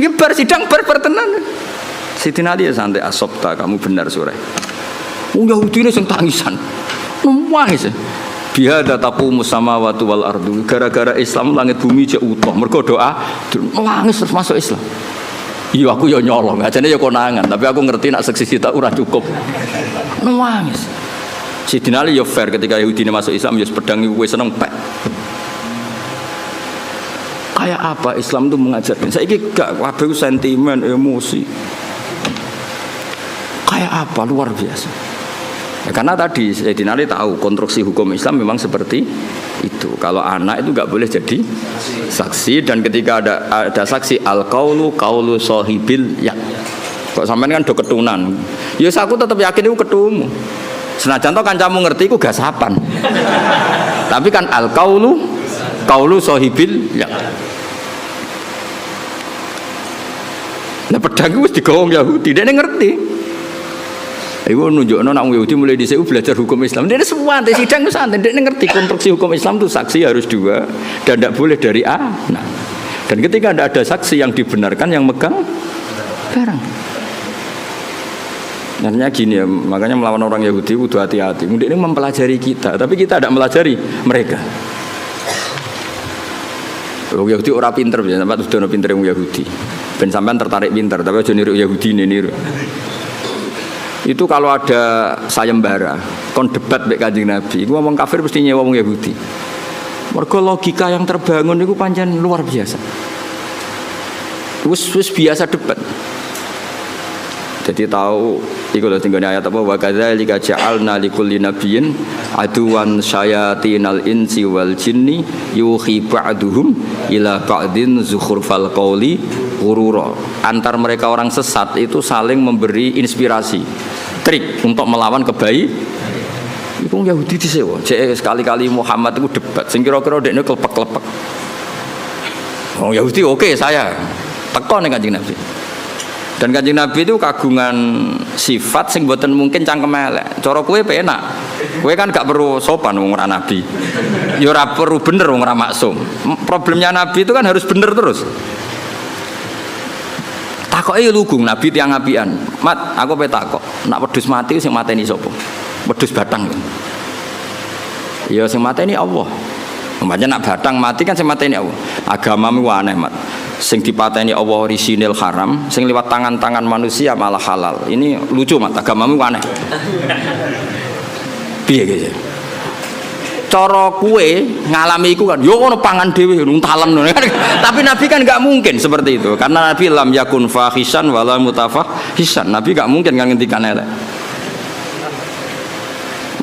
ini sidang tenan. Sidina Ali santai asopta kamu benar sore. Yahudi ini sing tangisan. Nangis. Bihada taqumu samawati wal ardu. Gara-gara Islam langit bumi jek utuh. Mergo doa nangis terus masuk Islam. Iya aku ya nyolong, ajane ya konangan, tapi aku ngerti nak seksi kita ora cukup. Nangis. Sidina Ali ya fair ketika Yahudi ini masuk Islam ya pedang iku wis seneng pek. Kayak apa Islam itu mengajarkan? Saiki gak kabeh sentimen, emosi. Kayak apa luar biasa. Ya, karena tadi Sidina Ali tahu konstruksi hukum Islam memang seperti itu. Kalau anak itu gak boleh jadi saksi dan ketika ada saksi al-qaulu qaulu sahibil ya. Kok sampean kan do ketunan. Ya aku tetap yakin itu ketumu. Senajan to kancamu ngerti iku gasapan. Tapi kan al-qaulu qaulu sahibil ya. Lah pedang wis digawang Yahudi, dene ngerti. Iku nunjukno nek Yahudi mulai dhisik belajar hukum Islam. Dene semua sidang ku santai, dene ngerti konstruksi hukum Islam itu saksi harus dua dan tidak boleh dari A. Nah, dan ketika ada saksi yang dibenarkan yang megang barang. Nantinya gini ya, makanya melawan orang Yahudi kudu hati-hati. Mungkin ini mempelajari kita, tapi kita tidak melajari mereka. Orang Yahudi orang pinter, sampai sudah pinter yang Yahudi. Ben sampean tertarik pinter, tapi aja niru Yahudi ini niru. Itu kalau ada sayembara, kon debat mbek Kanjeng Nabi, iku ngomong kafir mesti nyewa wong Yahudi. Mergo logika yang terbangun itu pancen luar biasa. Wis biasa debat. Jadi tahu iku lho tinggal ayat apa wa kadzalika ja'alna likulli nabiyyin aduwan syayatinal insi wal jinni yuhi ba'duhum ila ba'din zukhrufal qawli ghurura. Antar mereka orang sesat itu saling memberi inspirasi, trik untuk melawan kebaikan. Iku Yahudi disewa. Jek sekali-kali Muhammad itu debat sing kira-kira dekne klepek-klepek. Oh Yahudi oke saya teko ning Kanjeng Nabi. Dan Kanjeng Nabi itu kagungan sifat sing mboten mungkin cangkem elek. Cara kowe penak. Kowe kan gak perlu sopan wong ora nabi. Ya ora perlu bener wong ora maksum. Problemnya Nabi itu kan harus bener terus. Takoke lugung Nabi tiyang apian. Mat, aku pe takok. Nak wedhus mati sing mateni sapa? Wedhus batang. Ya sing mateni Allah. Umpamanya nak batang mati kan sing mateni Allah. Agamamu aneh, Mat. Sing dipateni Allah orisinil haram, sing lewat tangan-tangan manusia malah halal. Ini lucu Mat, agamamu aneh. Piye gitu? Cara kue ngalami iku kan, yo ono pangan dhewe nuntalem. Tapi Nabi kan enggak mungkin seperti itu. Karena Nabi lam yakun fahisan wala mutafahisan. Nabi enggak mungkin ngendikan elek.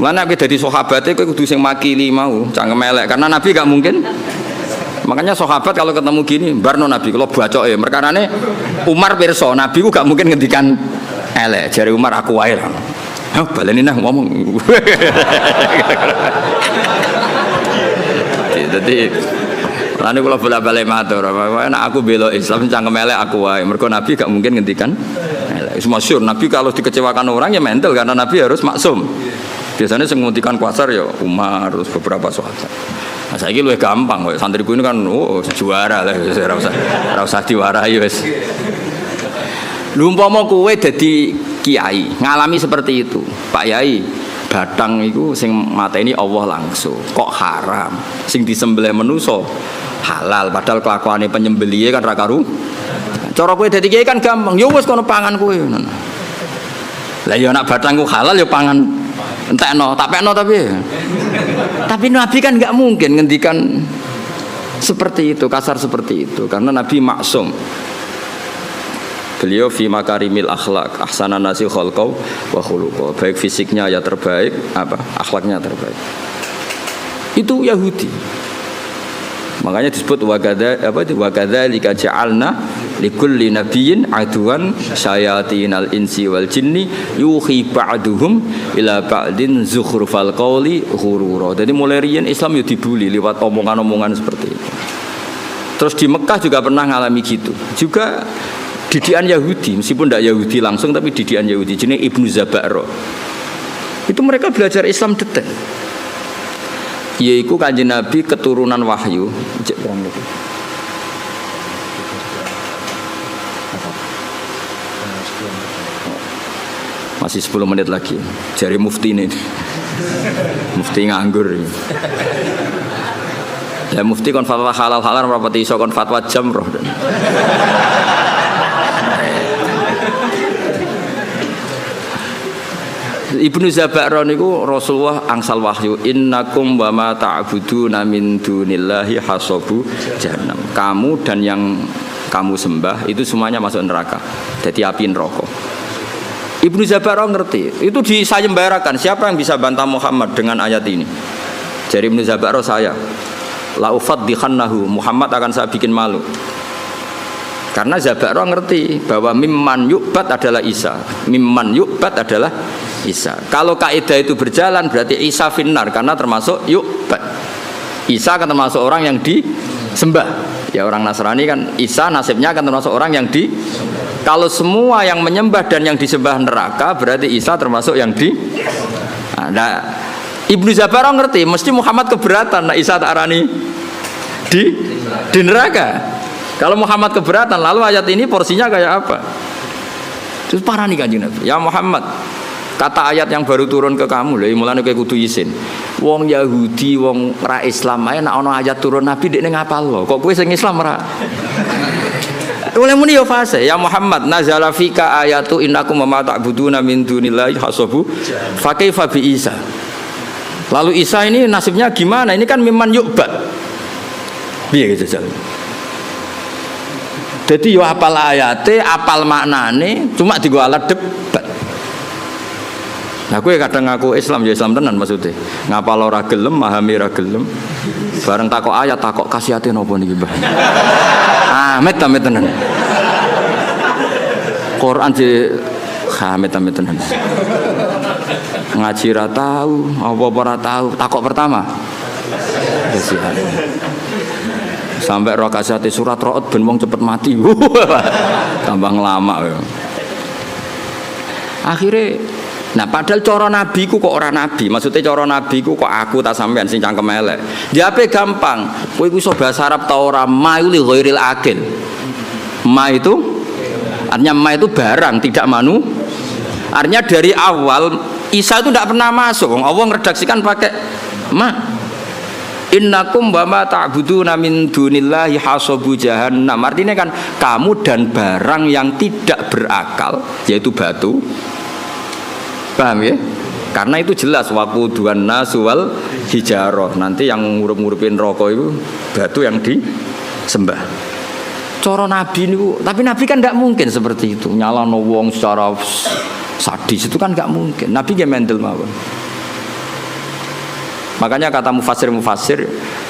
Mana nek dadi sahabate kowe kudu sing makili mau, cangkem elek karena Nabi enggak mungkin. Makanya sahabat kalau ketemu gini, barno Nabi kalau bacoke perkarane Umar pirsa, Nabi ku gak mungkin ngendikan elek. Jare Umar aku wae lah. Hah, baleni nah ngomong. Jadi lan kula bola-bali matur, nek aku bela Islam cangkem elek aku wae. Mergo Nabi gak mungkin ngendikan elek. Wis masyhur Nabi kalau dikecewakan orang ya mental karena Nabi harus maksum. Biasanya sing nguntikan kuasar ya Umar terus beberapa sahabat. Nah, saiki luwih gampang kowe santriku ini kan juara lah ora usah diwarahi wis. Lha umpama kowe dadi kiai ngalami seperti itu, Pak Yai, batang iku sing mateni Allah langsung kok haram, sing disembelih manusa halal padahal kelakuane penyembelihe kan ra karu. Cara kowe dadi kiai kan gampang, ya wis kono pangan kowe. Lah ya nek batangku halal ya pangan entekno, tak pekno tapi Nabi kan nggak mungkin ngendikan seperti itu, kasar seperti itu karena Nabi maksum. Beliau fi makarimil akhlak ahsanan nasi khalqau wa khuluqau. Baik fisiknya ya terbaik, akhlaknya terbaik. Itu Yahudi. Makanya disebut wakadzalika ja'alna likulli nabiyyin aduwan syayatinal insi wal jinni yuhi ba'duhum ila ba'din zukhrufal qawli ghurura. Jadi mulai riyen Islam yo dibuli lewat omongan-omongan seperti itu. Terus di Mekah juga pernah ngalami gitu. Juga didikan Yahudi, meskipun tidak Yahudi langsung tapi didikan Yahudi jenenge Ibnu Zabaro. Itu mereka belajar Islam detail. Yaitu Kanjeng Nabi keturunan wahyu. Masih 10 menit lagi. Jari mufti ini. Mufti nganggur. Ya mufti kon fatwa halal rapati iso kon fatwa jamroh. Ibnu Zabaro niku Rasulullah angsal wahyu innakum wa ma ta'buduna min dunillahi hasabu jahannam. Kamu dan yang kamu sembah itu semuanya masuk neraka. Jadi api neraka. Ibnu Zabaro ngerti. Itu disayembarakan. Siapa yang bisa bantah Muhammad dengan ayat ini? Jadi Ibnu Zabaro saya la ufaddihannahu, Muhammad akan saya bikin malu. Karena Zabaro ngerti bahwa mimman yu'bad adalah Isa. Mimman yu'bad adalah Isa. Kalau kaidah itu berjalan berarti Isa finnar karena termasuk yu'bad. Isa akan termasuk orang yang disembah. Ya orang Nasrani kan Isa nasibnya akan termasuk orang yang di. Kalau semua yang menyembah dan yang disembah neraka berarti Isa termasuk yang di. Nah, Ibnu Zabaro ngerti mesti Muhammad keberatan nah Isa tak arani di neraka. Kalau Muhammad keberatan, lalu ayat ini porsinya kayak apa? Terus parah nih Kanjeng Nabi. Ya Muhammad, kata ayat yang baru turun ke kamu, lha mulane kowe kudu izin. Wong Yahudi, wong ra Islam ae nek ana ayat turun Nabi dekne ngapal lho. Kok kowe sing Islam ra? Oleh muni yo fase. Ya Muhammad, nazala fika ayatu innakum ma ta'buduna min dunillahi hasabu fa kaifa bi Isa. Lalu Isa ini nasibnya gimana? Ini kan mimman yu'bad. Piye gitu jal. Jadi yo apal ayate, apal maknane, cuma digo alat debat. Nah, kowe kadang ngaku Islam ya Islam tenan maksudnya. Ngapal ora gelem, memahami ora gelem. Bareng takok ayat, takok kasihate napa niki, Mbah? Amit tenan. Quran di amit tenan. Ngaji ra tahu, apa ora tahu, takok pertama. Kasihan. Sampai roh kasihati surat ro'ot ben wong cepet mati. Tambah ngelama ya. Akhirnya nah padahal cara nabi ku kok orang nabi. Maksudnya cara nabi ku kok aku tak sampean sing cangkem elek. Jawabe gampang. Kowe iku iso bahasa Arab ta ora ma li ghairil akil. Ma itu artinya ma itu barang tidak manu. Artinya dari awal Isa itu tidak pernah masuk. Allah ngeredaksikan pakai ma. Innakum wa ma ta'buduna min dunillahi hasabu jahannam. Artinya kan kamu dan barang yang tidak berakal yaitu batu. Paham ya? Karena itu jelas waquduhan nasu wal hijarah. Nanti yang ngurup-ngurupin rokok itu batu yang disembah. Cara nabi niku, tapi nabi kan enggak mungkin seperti itu. Nyalano wong secara sadis itu kan enggak mungkin. Nabi ge mendel mawon. Makanya kata mufassir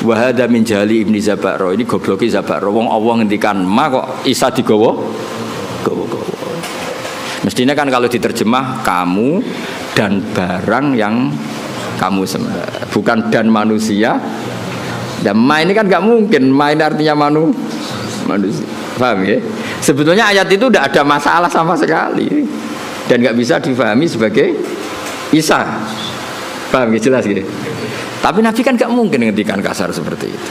wa hadza min jali Ibnu Zabaro, ini gobloki Zabaro. Wong Allah ngendikan ma kok Isa digawa gawa. Mestinya kan kalau diterjemah kamu dan barang yang kamu sembah, bukan dan manusia. Dan ma ini kan enggak mungkin, ma ini artinya manusia. Paham ya? Sebetulnya ayat itu tidak ada masalah sama sekali dan enggak bisa difahami sebagai Isa. Paham ya? Jelas gitu. Tapi Nabi kan gak mungkin ngendikan kasar seperti itu.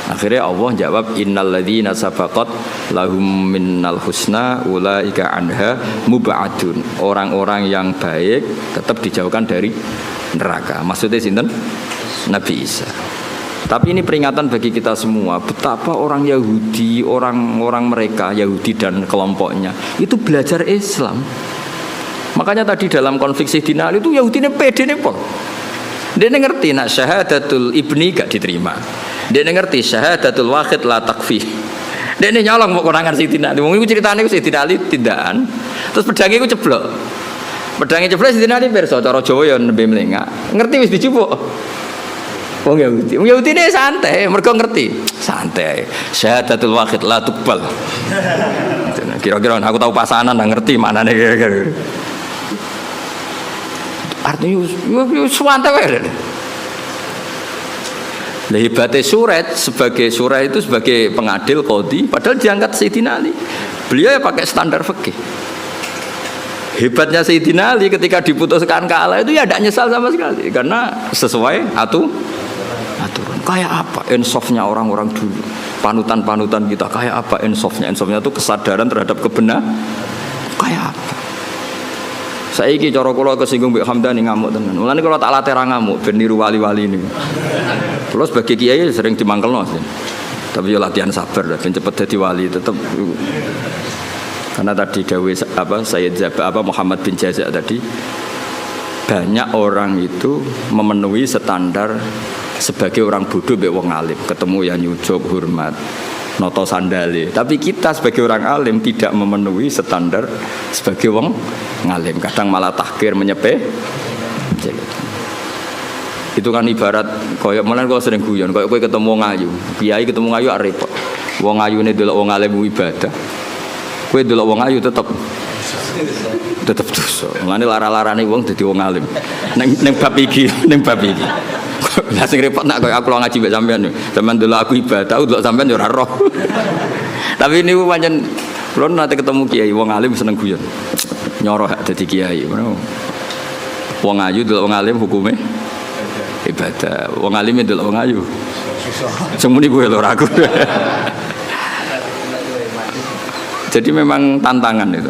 Akhirnya Allah jawab innal ladzina sabaqat lahum minnal husna ulaika anha mub'adun. Orang-orang yang baik tetap dijauhkan dari neraka. Maksudnya sinten? Nabi Isa. Tapi ini peringatan bagi kita semua betapa orang Yahudi, orang-orang mereka Yahudi dan kelompoknya itu belajar Islam. Makanya tadi dalam konflik Sayyidina Ali itu Yahudi ini pede nih pol. Dia ngerti nak syahadatul ibni gak diterima. Dia ngerti syahadatul wahid la takfi. Dia nyolong mau kurangan Sayyidina Ali. Wong iku critane Sayyidina Ali tindakan. Terus pedange iku ceblok. Pedange ceblok Sayyidina Ali pirsa cara Jawa ya nembe mlengak. Ngerti wis dicupuk. Wong Yahudi ini santai, mereka ngerti. Santai. Syahadatul wahid la tuqbal. Kira-kira aku tahu pasanan ngerti mana nih kira-kira. Artinya santai wae. Lah hebatnya Surat itu sebagai pengadil qadhi, padahal diangkat Sayyidina Ali. Beliau ya pakai standar fikih. Hebatnya Sayyidina Ali ketika diputuskan kalah itu ya tidak nyesal sama sekali karena sesuai aturan. Kayak apa insafnya orang-orang dulu, panutan kita kayak apa insafnya itu kesadaran terhadap kebenaran kayak apa. Saiki cara kula kesinggung Mbak Hamdani ngamuk tenan. Mulane kula tak latih ra ngamuk ben niru wali-wali niku. Terus sebagai kiai sering dimangkelno sih. Tapi yo latihan sabar ben cepet dadi wali tetep. Karena tadi dawuh Sayyid Muhammad bin Jazak tadi banyak orang itu memenuhi standar sebagai orang bodoh mbek wong alim, ketemu ya nyucup hormat, noto sandale. Tapi kita sebagai orang alim tidak memenuhi standar sebagai wong ngalim, kadang malah tahkir menyepe. Itu kan ibarat koyo mulane kok sering guyon, koyo kowe ketemu wong ayu, kiai ketemu wong ayu repot. Wong ayune delok wong alim ibadah. Kowe delok wong ayu tetep dosa. Mulane lara-larane wong dadi wong alim. Ning bab iki. Lah sing repot nak koyo aku ngaji mbek sampean. Sampeyan delok aku ibadah, delok sampean yo ora roh. Tapi niku pancen kula nate ketemu kiai wong alim seneng guyon. Nyoroh dadi kiai. Wong ayu delok wong alim hukume ibadah. Wong alim delok wong ayu. Semuni kowe lho aku. Jadi memang tantangan itu.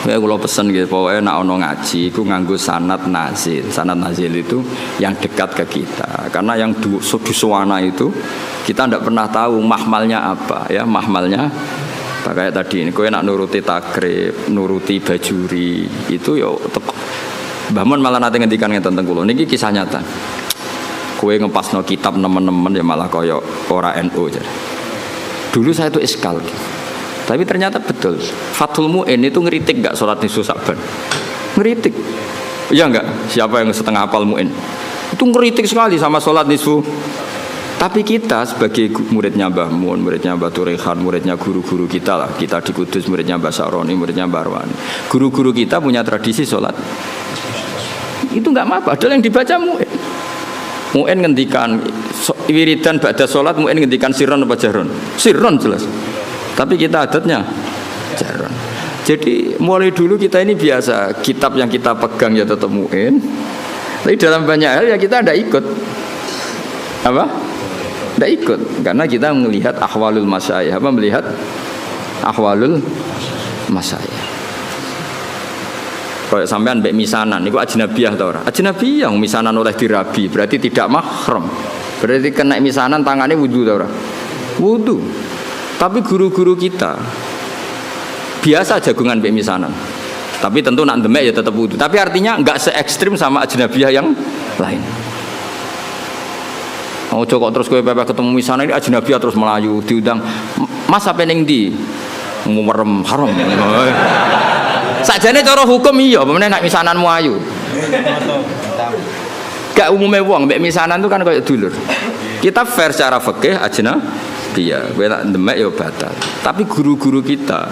Ya kalau pesen gitu, pokoknya nak ono ngaji, itu nganggo sanad nazil. Sanad nazil itu yang dekat ke kita. Karena yang dusuwana itu kita tidak pernah tahu mahmalnya apa, ya mahmalnya. Kayak tadi ini, kowe nak nuruti takrib, nuruti bajuri, itu ya. Mbah Mun malah nanti ngendikan tentang kulo. Niki kisah nyata. Kowe ngepasno kitab nemen-nemen ya malah koyo ora NU aja. Dulu saya itu iskal. Tapi ternyata betul. Fathul Mu'in itu ngeritik enggak sholat nisfu Sa'ban? Ngeritik. Iya enggak? Siapa yang setengah hafal Mu'in? Itu ngeritik sekali sama sholat nisfu. Tapi kita sebagai muridnya Mbah Mun, muridnya Mbah Turehan, muridnya guru-guru kita lah. Kita di Kudus, muridnya Mbah Saroni, muridnya Mbah Arwani. Guru-guru kita punya tradisi sholat. Itu enggak apa-apa. Padahal yang dibaca Mu'in. Mu'in ngendikan wiridan ba'da sholat, Mu'in ngendikan sirron apa jahron? Sirron jelas. Tapi kita adatnya jarang. Jadi mulai dulu kita ini biasa kitab yang kita pegang ya tetap Mu'in. Tapi dalam banyak hal ya kita tidak ikut. Apa? Tidak ikut. Karena kita melihat ahwalul masyayikh. Apa melihat ahwalul masyayikh. Kalau sampean mbek misanan, itu ajnabiyah atau ora? Ajnabiyah misanan oleh dirabi, berarti tidak mahram. Berarti kena misanan tangannya wudu atau ora? Wudu. Tapi guru-guru kita biasa jagungan mbek misanan. Tapi tentu nak demek ya tetap wudu. Tapi artinya enggak se ekstrim sama ajnabiyah yang lain. Ojo kok terus kowe pepe ketemu misanan ini ajnabiyah terus melayu diundang. Mas apa ning ndi? Ngumerem haram. Sakjane cara hukum iya, pemene nak misananmu ayu. Gak umume wong mbek misanan itu kan kayak dulur. Kita fair secara fikih ajnabiyah, kowe nak demek ya batal. Tapi guru-guru kita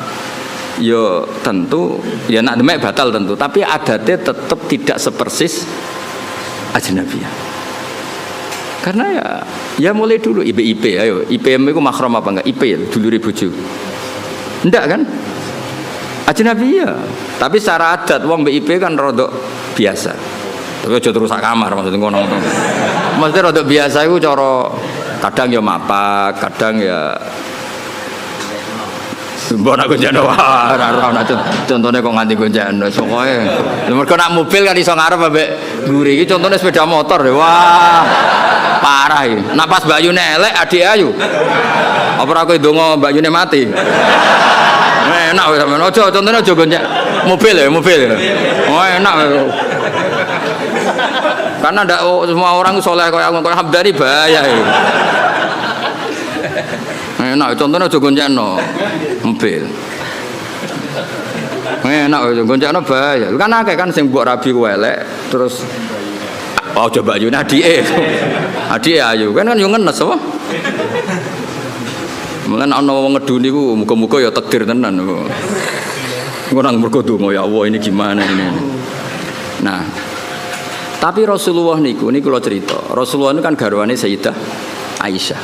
ya tentu ya nak demek batal tentu, tapi adatnya tetap tidak sepersis ajnabiyah. Karena ya mulai dulu IP ayo IPM itu mahram apa enggak? IP ya dulure bojo. Enggak kan? Ajnabiyah. Tapi secara adat wong BIP kan rodok biasa. Tapi aja terus sak kamar maksudnya ngono. Maksudnya rodok biasa iku cara kadang ya mapak, kadang ya mbok nak gonjano ora contone kok nganti gonjano sokoe. Mergo nak mobil kan iso ngarep ambek mburi iki contone sepeda motor deh. Wah. Parah iki. Nak pas Bayune elek adik ayu. Apa ora kowe ndonga Bayune mati? Enak wis sampean. Aja contone aja gonjak mobil ya, mobil. Oh enak. Karena ndak semua orang soleh kayak Hamdani bahaya iki. Enak contohnya aja gonjakno mobil. Enak aja gonjakno bahaya. Kan akeh kan sing mbok rabi ku elek terus Oh coba Bayu adike. Adike ayu kan yo ngenes apa? Mulan ana wong ngeduni ku muga-muga ya takdir tenan kok. Ora mergo donga ya Allah ini gimana ini. Nah, tapi Rasulullah niku kula cerita. Rasulullah itu kan garwane Sayyidah Aisyah.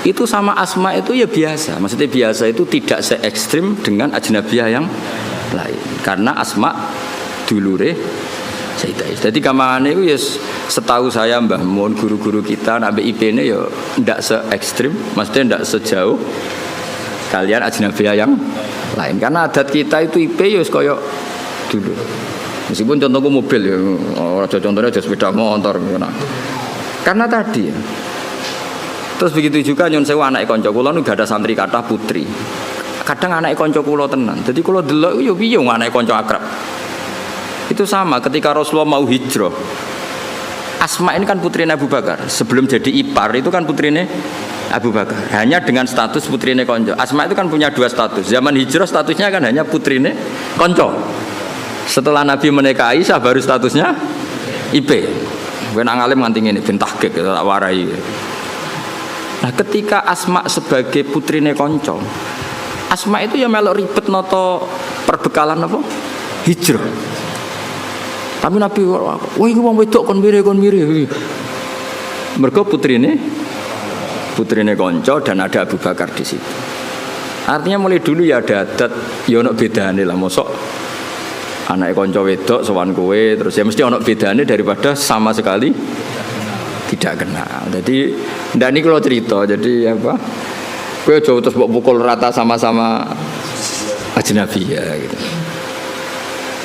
Itu sama Asma itu ya biasa. Maksudnya biasa itu tidak se ekstrim dengan ajnabiyah yang lain. Karena Asma dulure Sayyidah Aisyah. Jadi kamane itu ya setahu saya Mbah Mun guru-guru kita nak IP-ne ya ndak se ekstrim, maksudnya ndak sejauh kalian ajnabiyah yang lain. Karena adat kita itu IP ya kaya dulu. Meskipun contohku mobil ya, contohnya aja sepeda motor. Karena tadi ya. Terus begitu juga nyon sewu anak konco kula nu gak ada santri kathah putri. Kadang anak konco kula tenan. Jadi kula delok yo piye anak konco akrab. Itu sama ketika Rasulullah mau hijrah. Asma ini kan putrinya Abu Bakar. Sebelum jadi ipar itu kan putrinya Abu Bakar. Hanya dengan status putrinya konco. Asma itu kan punya dua status. Zaman hijrah statusnya kan hanya putrinya konco. Setelah Nabi menikah Aisyah baru statusnya IP. Gue nang alim nganti ngene ben tahqiq tak warai. Nah, ketika Asma sebagai putrinya konco, Asma itu ya melok ribet noto perbekalan apa? Hijrah. Tapi Nabi, wah ini wong wedok kon mire. Mergo putrine konco dan ada Abu Bakar di situ. Artinya mulai dulu ya ada adat ya ono bedane lah, mosok anak konco wedok sowan kowe terus ya mesti ono bedane daripada sama sekali tidak kenal. Jadi ndak niki kalau cerita, jadi apa? Kowe aja terus mbok pukul rata sama-sama ajnabi ya gitu.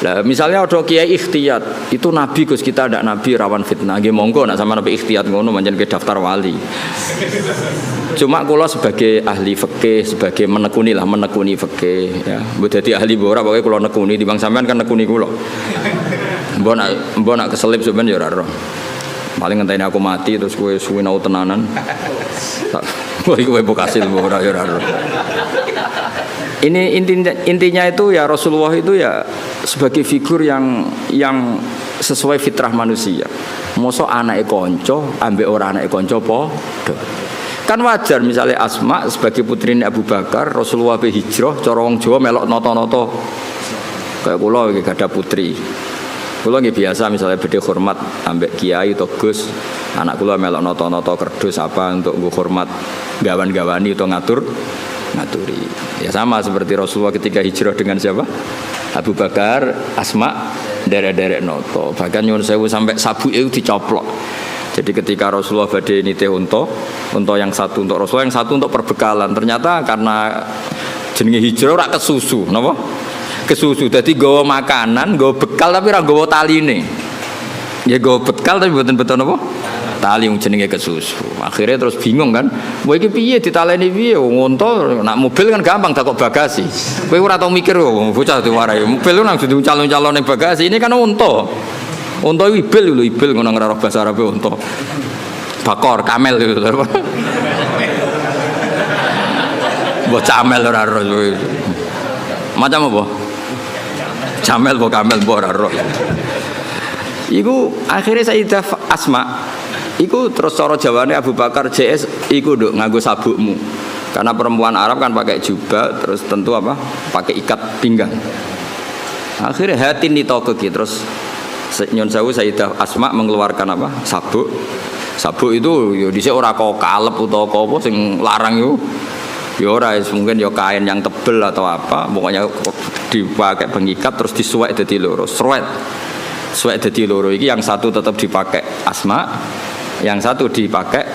Lah misalnya ada kiai ikhtiyat, itu nabi Gus kita ndak nabi rawan fitnah. Nggih monggo nek sama nabi ikhtiyat ngono manjen ke daftar wali. Cuma kula sebagai ahli fikih, sebagai menekuni fikih ya. Mbok dadi ahli ora pokoke kula nekuni timbang sampean kan nekuni kula. Mbok nak keselip sampean ya ora roh. Paling ngenteni aku mati terus kowe suwe nau tenanan. Kowe kowe bokasil ora ya ora roh. Ini intinya itu ya Rasulullah itu ya sebagai figur yang sesuai fitrah manusia. Mosok anake kanca ambek ora anake kanca padha. Kan wajar misalnya Asma sebagai putrine Abu Bakar, Rasulullah be hijrah cara wong Jawa melok nata-nata. Kayak kula iki gak ada putri. Kula nggih biasa misalnya bedhe hormat ambek kiai atau Gus, anak kula melok nata-nata kerdus apa untuk nggo hormat gawan-gawani atau ngaturi. Ya sama seperti Rasulullah ketika hijrah dengan siapa? Abu Bakar, Asma, derek-derek noto. Bahkan nyuwun sewu sampai sabuke dicoplok. Jadi ketika Rasulullah badhe nitih unta yang satu untuk Rasulullah, yang satu untuk perbekalan. Ternyata karena jenenge hijrah ora kesusu, napa? Kesusu. Dadi nggawa makanan, nggawa bekal tapi ora nggawa taline. Ya nggawa bekal tapi mboten napa? Tali yang jenenge kesusu. Akhirnya terus bingung kan. Wah iki piye ditaleni piye? Wong unta nak mobil kan gampang tak kok bagasi. Kowe ora tau mikir wong bocah diwarai. Mobil nang dudu calon-calon ning bagasi. Ini kan unta. Unta ibil lho, ibil ngono ora bahasa Arab unta. Bakor, kamel itu. Mbok camel ora ro. Macam apa? Camel mbok kamel mbok ora ro. Iku akhirnya Sayyidah Asma iku terus cara jawane Abu Bakar JS iku nduk nganggo sabukmu. Karena perempuan Arab kan pakai jubah terus tentu apa? Pakai ikat pinggang. Akhirnya hatin ditokeki terus nyon sewu Sayyidah Asma mengeluarkan apa? Sabuk. Sabuk itu yo dhisik ora kok kalep utawa apa sing larang yo. Ya ora mungkin ya kain yang tebel atau apa, pokoknya dipakai pengikat terus disuwek dadi loro. Suwek dadi loro iki yang satu tetap dipakai Asma, yang satu dipakai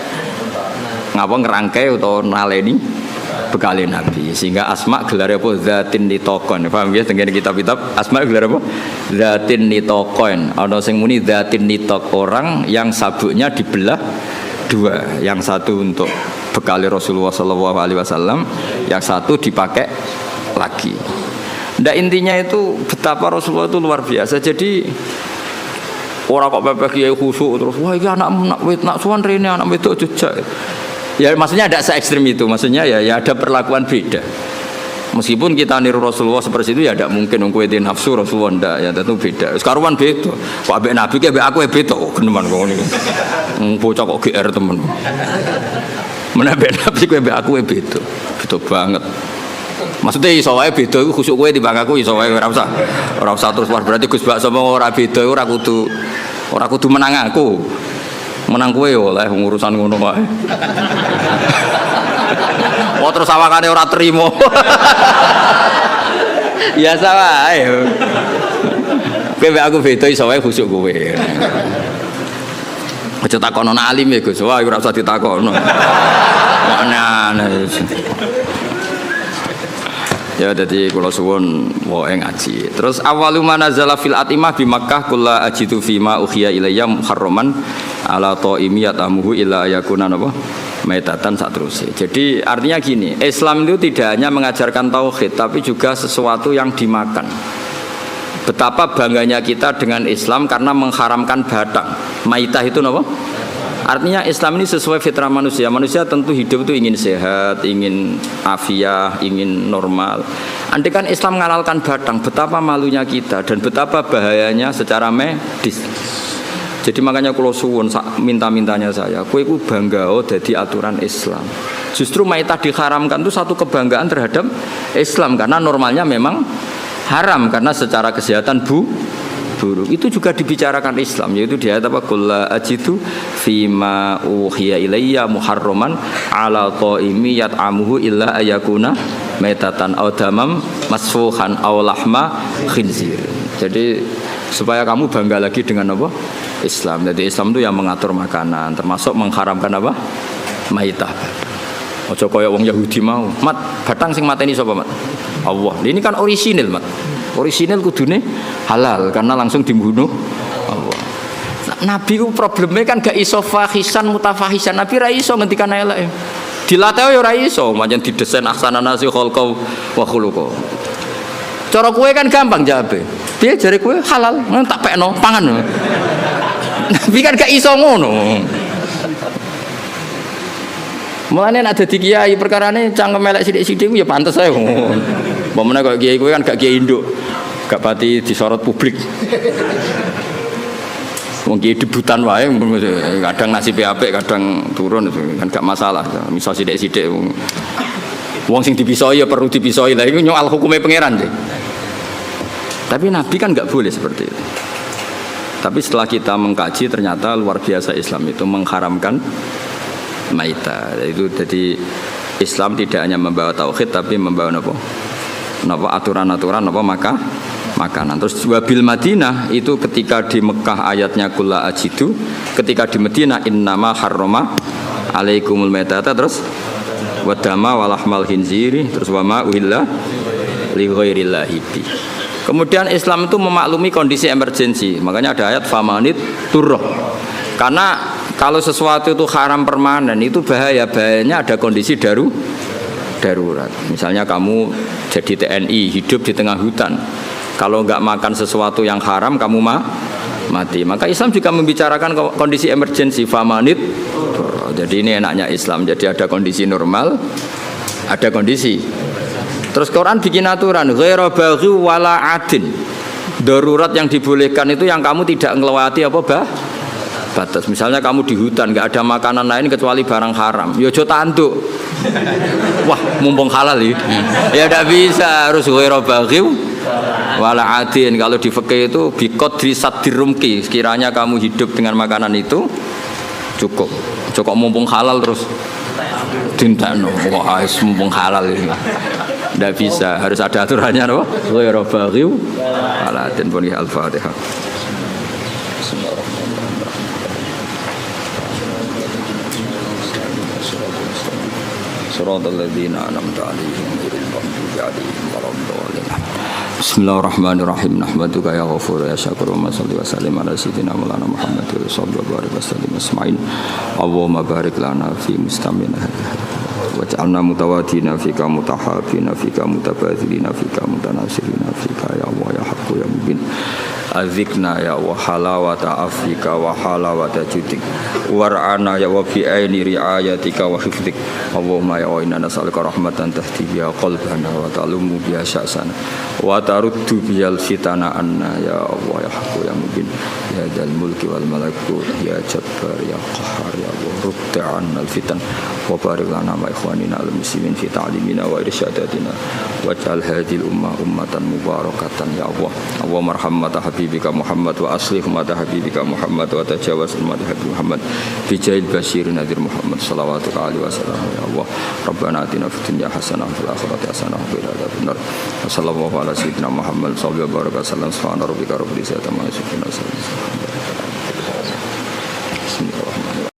ngapa ngerangkai atau naleni bekale Nabi. Sehingga Asma gelar apa zatin nitaqon. Paham ya tengene kitab-kitab Asma gelar apa? Zatin nitaqon. Ana sing muni zatin nitaq, orang yang sabuknya dibelah dua, yang satu untuk bekali Rasulullah sallallahu alaihi wasallam, yang satu dipakai lagi. Ndak intinya itu betapa Rasulullah itu luar biasa. Jadi orang kok pepeh kiai khusuk terus wah iki anak suwan rene anak wedok jejak. Ya maksudnya ada se ekstrem itu, maksudnya ya ada perlakuan beda. Meskipun kita niru Rasulullah seperti itu ya tidak mungkin kowe di nafsu Rasulullah ndak ya tentu beda. Sekaruan beda. Kok ambek Nabi ki ambek aku beda geneman kok ngene. Bocah kok GR temen. Menambah Nabi kowe ambek aku beda. Beda banget. Maksudnya iso wae beda iku khusuk kowe timbang aku iso wae ora usah terus berarti Gus Bak sama ora beda ora kudu menang aku. Menang kowe oleh urusan ngono wae. Oh terus awakane ora trimo. Biasa wae. Kowe mek aku beda iso wae khusuk kowe. Aja takono alim ya Gus, wah ora usah ditakono. Aneh-aneh. Ya jadi kula suwun wae ngaji. Terus awalu manazala fil atimah bi Makkah kulla ajitu fima ukhiya ilayya muharraman ala taimiyat amuhu illa yakuna napa maitatan saterusé. Jadi artinya gini, Islam itu tidak hanya mengajarkan tauhid tapi juga sesuatu yang dimakan. Betapa bangganya kita dengan Islam karena mengharamkan batang. Maitah itu napa? Artinya Islam ini sesuai fitrah manusia. Manusia tentu hidup itu ingin sehat, ingin afiah, ingin normal. Andai kan Islam menghalalkan batang, betapa malunya kita dan betapa bahayanya secara medis. Jadi makanya kalau suwun minta-mintanya saya, kowe iku bangga dadi aturan Islam. Justru maitah diharamkan itu satu kebanggaan terhadap Islam karena normalnya memang haram karena secara kesehatan buruk. Itu juga dibicarakan Islam, yaitu di ayat apa? Qul ajidu fima uhiya ilayya muharraman ala qaimi yat'amuhu illa ayakuna maitatan aw damam masfuhan aw lahma khinzir. Jadi supaya kamu bangga lagi dengan apa? Islam. Jadi Islam itu yang mengatur makanan, termasuk mengharamkan apa? Maitah. Ojo koyo wong Yahudi mau. Mat, batang sing mateni sapa, Mat? Allah. Ini kan orisinil, Mat. Orisinil kudune halal karena langsung dibunuh Allah. Nabi ku problemnya kan gak iso fahisan mutafahisan. Nabi ra iso ngendikan elek. Dilatih ya ora iso, pancen didesain ahsanan nasi khalqa wa khuluqa. Cara kowe kan gampang jawabe. Piye jare kowe halal, tak pekno pangan. Nabi kan gak iso ngono. Mulane nek dadi kiai perkarane cangkem elek sithik-sithik ya pantes ae ngono. Pemene kok kiai kowe kan gak kiai induk. Gak pati disorot publik. Wong kiai debutan wae kadang nasibe apik, kadang turun kan gak masalah. Misal sithik-sithik wong sing dipisoi ya perlu dipisoi. Lah iku nyoal hukume pangeran sih. Tapi Nabi kan gak boleh seperti itu. Tapi setelah kita mengkaji ternyata luar biasa Islam itu mengharamkan maitah. Itu jadi Islam tidak hanya membawa tauhid tapi membawa napa aturan-aturan napa makanan. Terus wabil Madinah itu ketika di Mekah ayatnya kulla ajidu, ketika di Madinah innama harrama alaikumul maitata, terus wadama walahmal khinziri, terus wama uhilla li ghairillahi bi. Kemudian Islam itu memaklumi kondisi emergensi. Makanya ada ayat famanit turroh. Karena kalau sesuatu itu haram permanen itu bahayanya ada kondisi darurat. Misalnya kamu jadi TNI hidup di tengah hutan. Kalau nggak makan sesuatu yang haram kamu mati. Maka Islam juga membicarakan kondisi emergensi famanit. Jadi ini enaknya Islam. Jadi ada kondisi normal, ada kondisi. Terus Quran bikin aturan ghairu baghi wala adin. Darurat yang dibolehkan itu yang kamu tidak ngelewati batas. Misalnya kamu di hutan nggak ada makanan lain kecuali barang haram. Ya aja tanduk. Wah, mumpung halal ya tidak bisa, harus ghairu baghi wala adin. Kalau di fikih itu biqadri sadirumki, sekiranya kamu hidup dengan makanan itu cukup mumpung halal terus tintakno. Wah, mumpung halal ini. Tidak bisa, harus ada aturannya no? Ghairu baghi wala adin. Pun al-Fatihah. Shiratal ladzina an'amta 'alaihim ghairil maghdubi 'alaihim waladdallin. Bismillahirrahmanirrahim. Nahmaduka ya Ghafur ya Syakur wa salli wa sallim ala sayyidina Maulana Muhammad wa sallallahu alaihi wasallam asma'in. Allahumma barik lana fi mustamina waj'alna mutawadina fika mutahabina fika mutabadzilina fika mutanasirina fika ya Allah ya haqqu ya mubin. Adzikna ya wa halawata afika wa halawata judik war'ana ya wa bi aini riayatika wa hifdik Allahumma ya wa inna nas'aluka rahmatan tahdi biha qalbana wa ta'lumu biha sya'sana wa taruddu bihal fitana anna ya Allah ya haqqu ya mubin ya dal mulki wal malakut ya jabbar ya qahhar ya Allah rudda 'anna al fitan wa barik lana ma ikhwanina al muslimin fi ta'limina wa irsyadatina waj'al hadhil ummah ummatan mubarakatan ya Allah Allahumma arham mata habibika Muhammad wa aslih mata habibika Muhammad wa tajawaz mata habibika Muhammad bi jahil bashir nadir Muhammad sallallahu alaihi wasallam ya Allah Rabbana atina fid dunya hasanah wa fil akhirati hasanah wa qina adzabannar wa sallallahu ala sayyidina Muhammad sallallahu alaihi wasallam subhana rabbika rabbil izzati amma yasifun. Bismillahirrahmanirrahim.